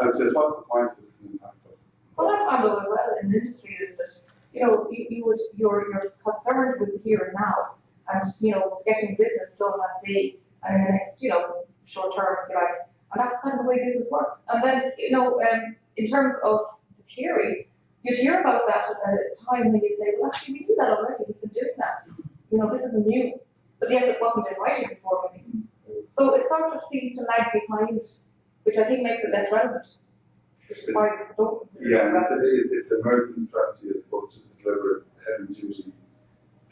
I was just, what's the point of this impactful? What I found out as well in the industry is that, you're concerned with the here and now, and, getting business done that day, and in the next, short term, if you like. And that's kind of the way business works. And then, in terms of the theory, you'd hear about that at a time when you say, well, actually, we do that already, we've been doing that. This isn't new. But yes, it wasn't in writing before, maybe. So it sort of seems to lag behind, which I think makes it less relevant. Which is why we don't consider it. It's an emergent strategy as opposed to deliberate, heavy duty,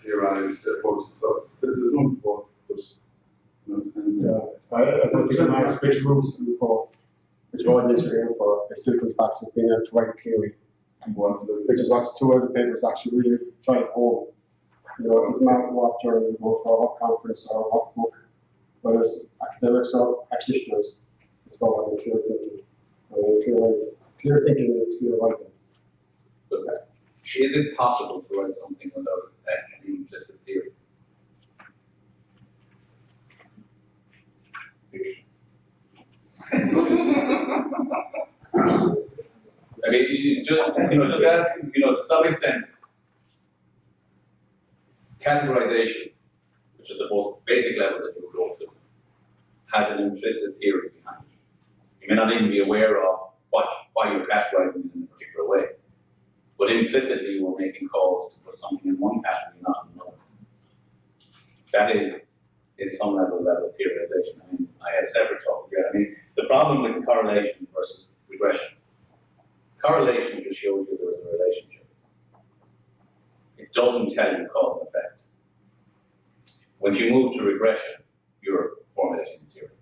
theorized approach. So there's no both, but depends. I don't think it matters which routes you go for, which audience you're in for. It still comes back to being able to write theory, which is what 2 other papers actually really try home. It doesn't matter what journal you go for, what conference or what book, whether it's academics or practitioners, it's about having clear thinking. Clear thinking and clear writing. But is it possible to write something without any implicit theory? I mean, just asking, to some extent, categorization, which is the most basic level that you would go to, has an implicit theory behind it. You may not even be aware of why you're categorizing it in a particular way, but implicitly you are making calls to put something in one category, not in another. That is, in some level of theorization. I mean, I had a separate talk here. I mean, the problem with correlation versus regression. Correlation just shows you there is a relationship. It doesn't tell you cause and effect. When you move to regression, you're formulating a theory.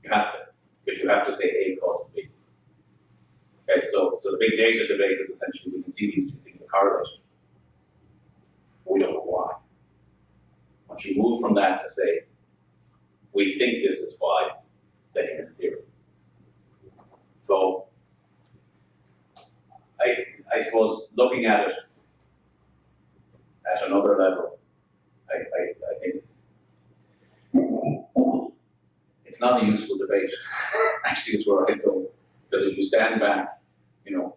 You have to, because you have to say A causes B. Okay, so the big data debate is essentially we can see these 2 things are correlated. But we don't know why. Once you move from that to say, we think this is why, then you're in theory. So, I suppose looking at it at another level, I think it's not a useful debate. Actually, is where I go. Because if you stand back,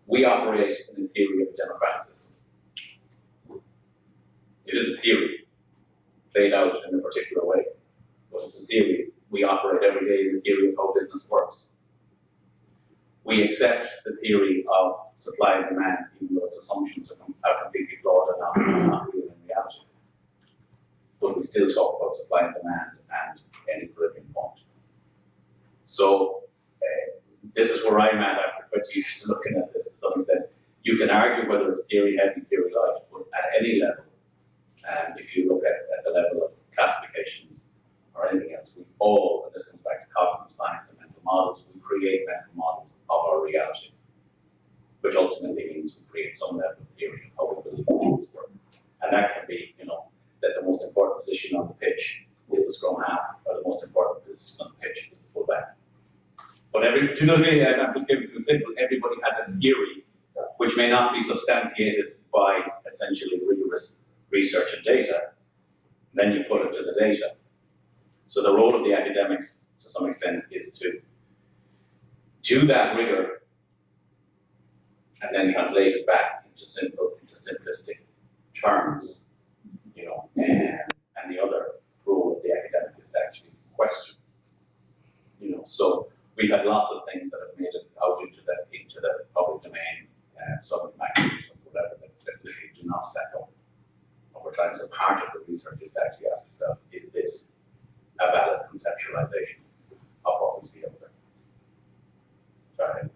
we operate in the theory of a democratic system. It is a theory played out in a particular way, but it's a theory. We operate every day in the theory of how business works. We accept the theory of supply and demand, even though its assumptions are completely flawed and not real in reality. we still talk about supply and demand and an equilibrium point. So this is where I'm at after 20 years of looking at this to some extent. You can argue whether it's theory heavy, theory light, but at any level, if you look at the level of classifications or anything else, we all, and this comes back to cognitive science and mental models, we create mental models of our reality, which ultimately means we create some level of theory of how we believe things work. And that can be, that the most important position on the pitch is the scrum half, or the most important position on the pitch is the full back. But I'm just giving it too simple. Everybody has a theory which may not be substantiated by essentially rigorous research and data. Then you put it to the data. So the role of the academics, to some extent, is to do that rigor and then translate it back into simplistic terms, and the other role of the academic is to actually question, So we've had lots of things that have made it out into the public domain, some magazines, some whatever, that literally do not stack up over time. So part of the research is to actually ask yourself, is this a valid conceptualization of what we see out there? Sorry,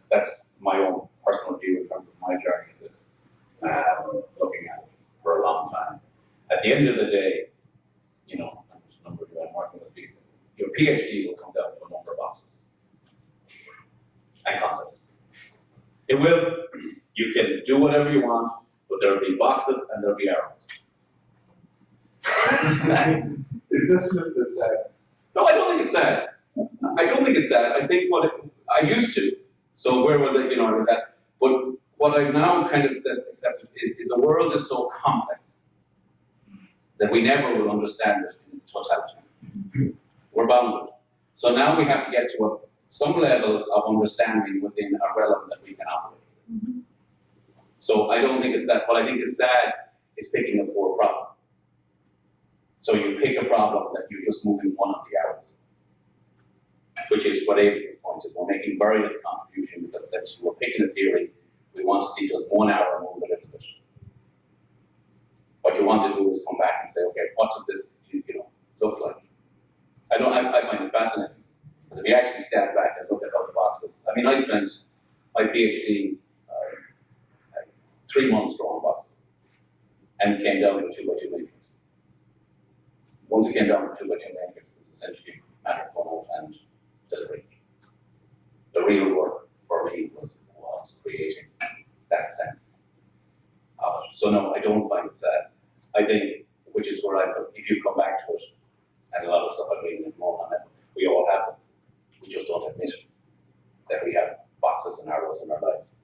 that's my own personal view in terms of my journey of this, looking at it for a long time. At the end of the day, there's a number of you I'm working with people. Your PhD will come down to a number of boxes and concepts. It will. You can do whatever you want, but there will be boxes and there will be arrows. Is this what it's sad? No, I don't think it's sad. I don't think it's sad. I think I used to. So where was it? I was at. But what I've now kind of accepted is the world is so complex that we never will understand it in totality. We're bounded. So now we have to get to some level of understanding within a realm that we can operate with. So I don't think it's that. What I think is sad is picking a poor problem. So you pick a problem that you're just moving one of the arrows, which is what Avis's point is. We're making very little contribution because essentially we're picking a theory. We want to see just one arrow move a little bit. What you want to do is come back and say, okay, what does this look like? I find it fascinating. Because if you actually stand back and look at other boxes, I spent my PhD 3 months drawing boxes, and it came down to a 2x2 matrix. Once it came down to a 2x2 matrix, it was essentially matter of format and delivery. The real work for me was creating that sense of it. So no, I don't find it sad. I think, which is where if you come back to it, and a lot of stuff I'm reading at the moment, we all have them. We just don't admit that we have boxes and arrows in our lives.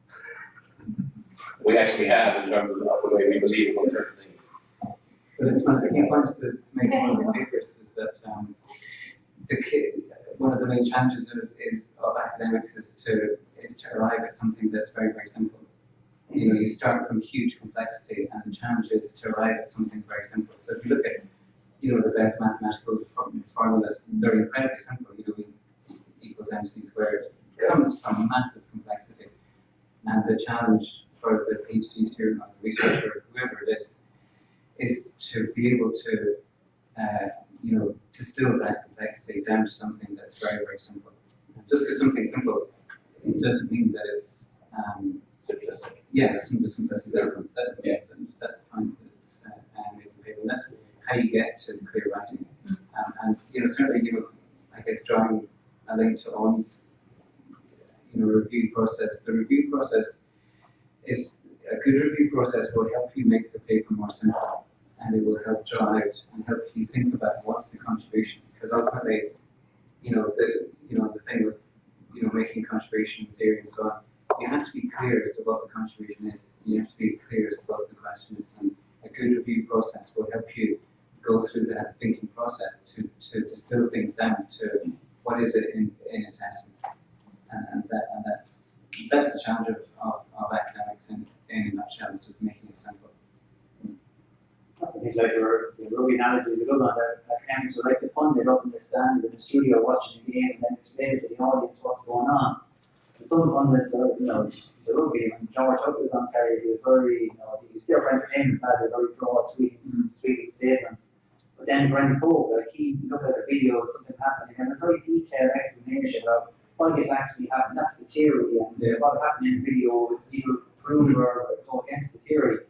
We actually have in terms of the way we believe about certain things. But it's one of the key points to make in one of the papers is that one of the main challenges of academics is to arrive at something that's very, very simple. You start from huge complexity, and the challenge is to arrive at something very simple. So if you look at the best mathematical formulas, they're incredibly simple. E equals mc squared. It comes from massive complexity. And the challenge for the PhD student or the researcher, whoever it is to be able to, distill that complexity down to something that's very, very simple. Just because something's simple, it doesn't mean that it's simplistic. Yes, simplicity. That's the point that it's amazing paper. And that's how you get to clear writing. And certainly, I guess drawing a link to Eoin's, review process. The review process is a good review process will help you make the paper more simple, and it will help draw out and help you think about what's the contribution. Because ultimately, the thing with making contribution theory and so on, you have to be clear as to what the contribution is. You have to be clear as to what the question is, and a good review process will help you go through that thinking process to distill things down to what is it in its essence, and that's the challenge of academics in a nutshell, is just making it simple. I think like your rugby analogy is a good one. That academics are like the fun. They up in the stand in the studio watching the game and then explain to the audience what's going on. And some pundits are, they're the rugby, when George Hook was on telly, he was very, he was there for entertainment value, very broad, sweeping statements. But then Brian Pope, he looked at a video of something happening, and a very detailed explanation of what is actually happening. That's the theory, and what happened in the video, people prove or go against the theory.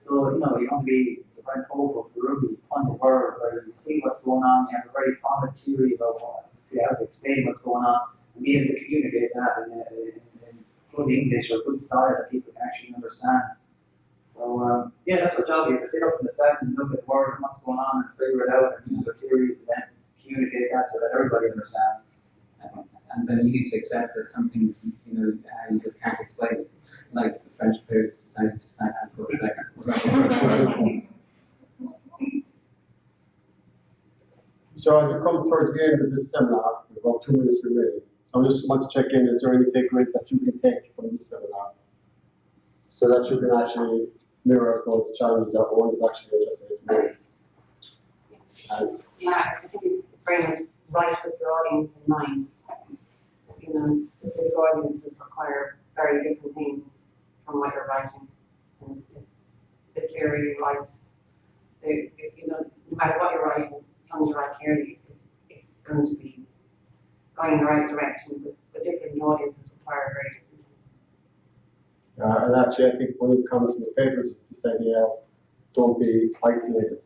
So, you want to be the Brian Pope of the rugby, on the word, where you see what's going on, you have a very solid theory about what, you have to explain what's going on, and be able to communicate that in good English or good style that people can actually understand. So, that's our job here, to sit up in the set and look at the word and what's going on and figure it out and use our theories and then communicate that so that everybody understands. And then you need to accept that some things, you just can't explain. Like the French players decided to sign and go back. So as we come towards the end of this seminar, we've about 2 minutes remaining. So I just want to check in, is there any takeaways that you can take from this seminar? So that you can actually mirror, I suppose, the challenges that one is actually interested in. Yeah, I think it's very much right with your audience in mind. Specific audiences require very different things from what you're writing. And the theory you write, no matter what you're writing, as long as you write clearly, it's going to be going in the right direction, but different audiences require very different things. And actually, I think one of the comments in the papers is to say, don't be isolated.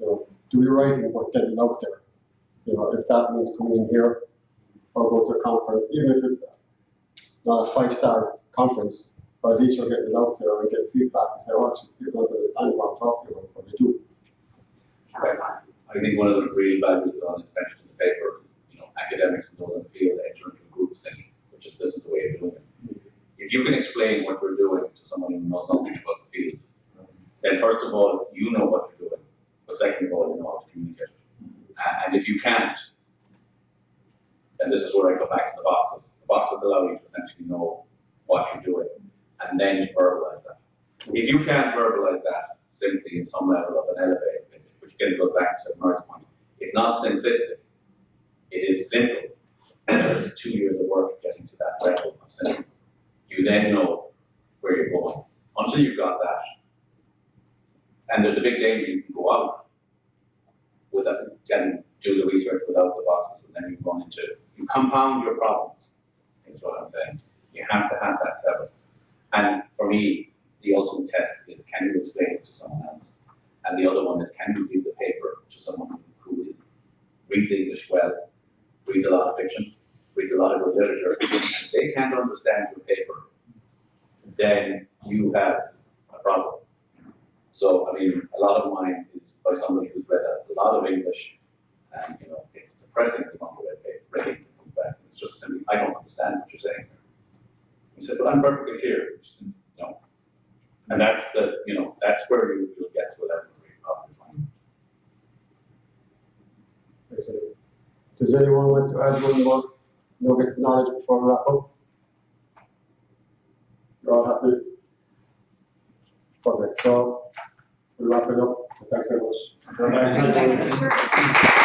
Do your writing, but get it out there. If that means coming in here or go to a conference, even if it's not a 5-star conference, but at least you're getting it out there and get feedback and say, actually, people don't understand what I'm talking about, what they do. I think one of the real values on is mentioned in the paper, academics and those in the field enter into a group thinking, which is, this is the way of doing it. If you can explain what you're doing to someone who knows nothing about the field, then first of all, you know what you're doing, but second of all, you know how to communicate it. And if you can't, then this is where I go back to the boxes. The boxes allow you to essentially know what you're doing, and then you verbalize that. If you can't verbalize that simply in some level of an elevator pitch, which again goes back to Murray's point, it's not simplistic, it is simple. There's 2 years of work getting to that level of simple. You then know where you're going. Until you've got that, and there's a big danger you can go out without and do the research without the boxes, and then you compound your problems, is what I'm saying. You have to have that separate. And for me, the ultimate test is, can you explain it to someone else? And the other one is, can you give the paper to someone who reads English well, reads a lot of fiction, reads a lot of good literature, and if they can't understand your paper, then you have a problem. So, a lot of mine is by somebody who's read a lot of English, and it's depressing to come to read things and come back. It's just simply, I don't understand what you're saying. He said, but I'm perfectly clear. Said, no. And that's that's where you'll get to a level where you probably find. Does anyone want to add one more nugget of knowledge before we wrap up? You're all happy? Perfect. So we'll wrap it up. Thanks very much. Thanks.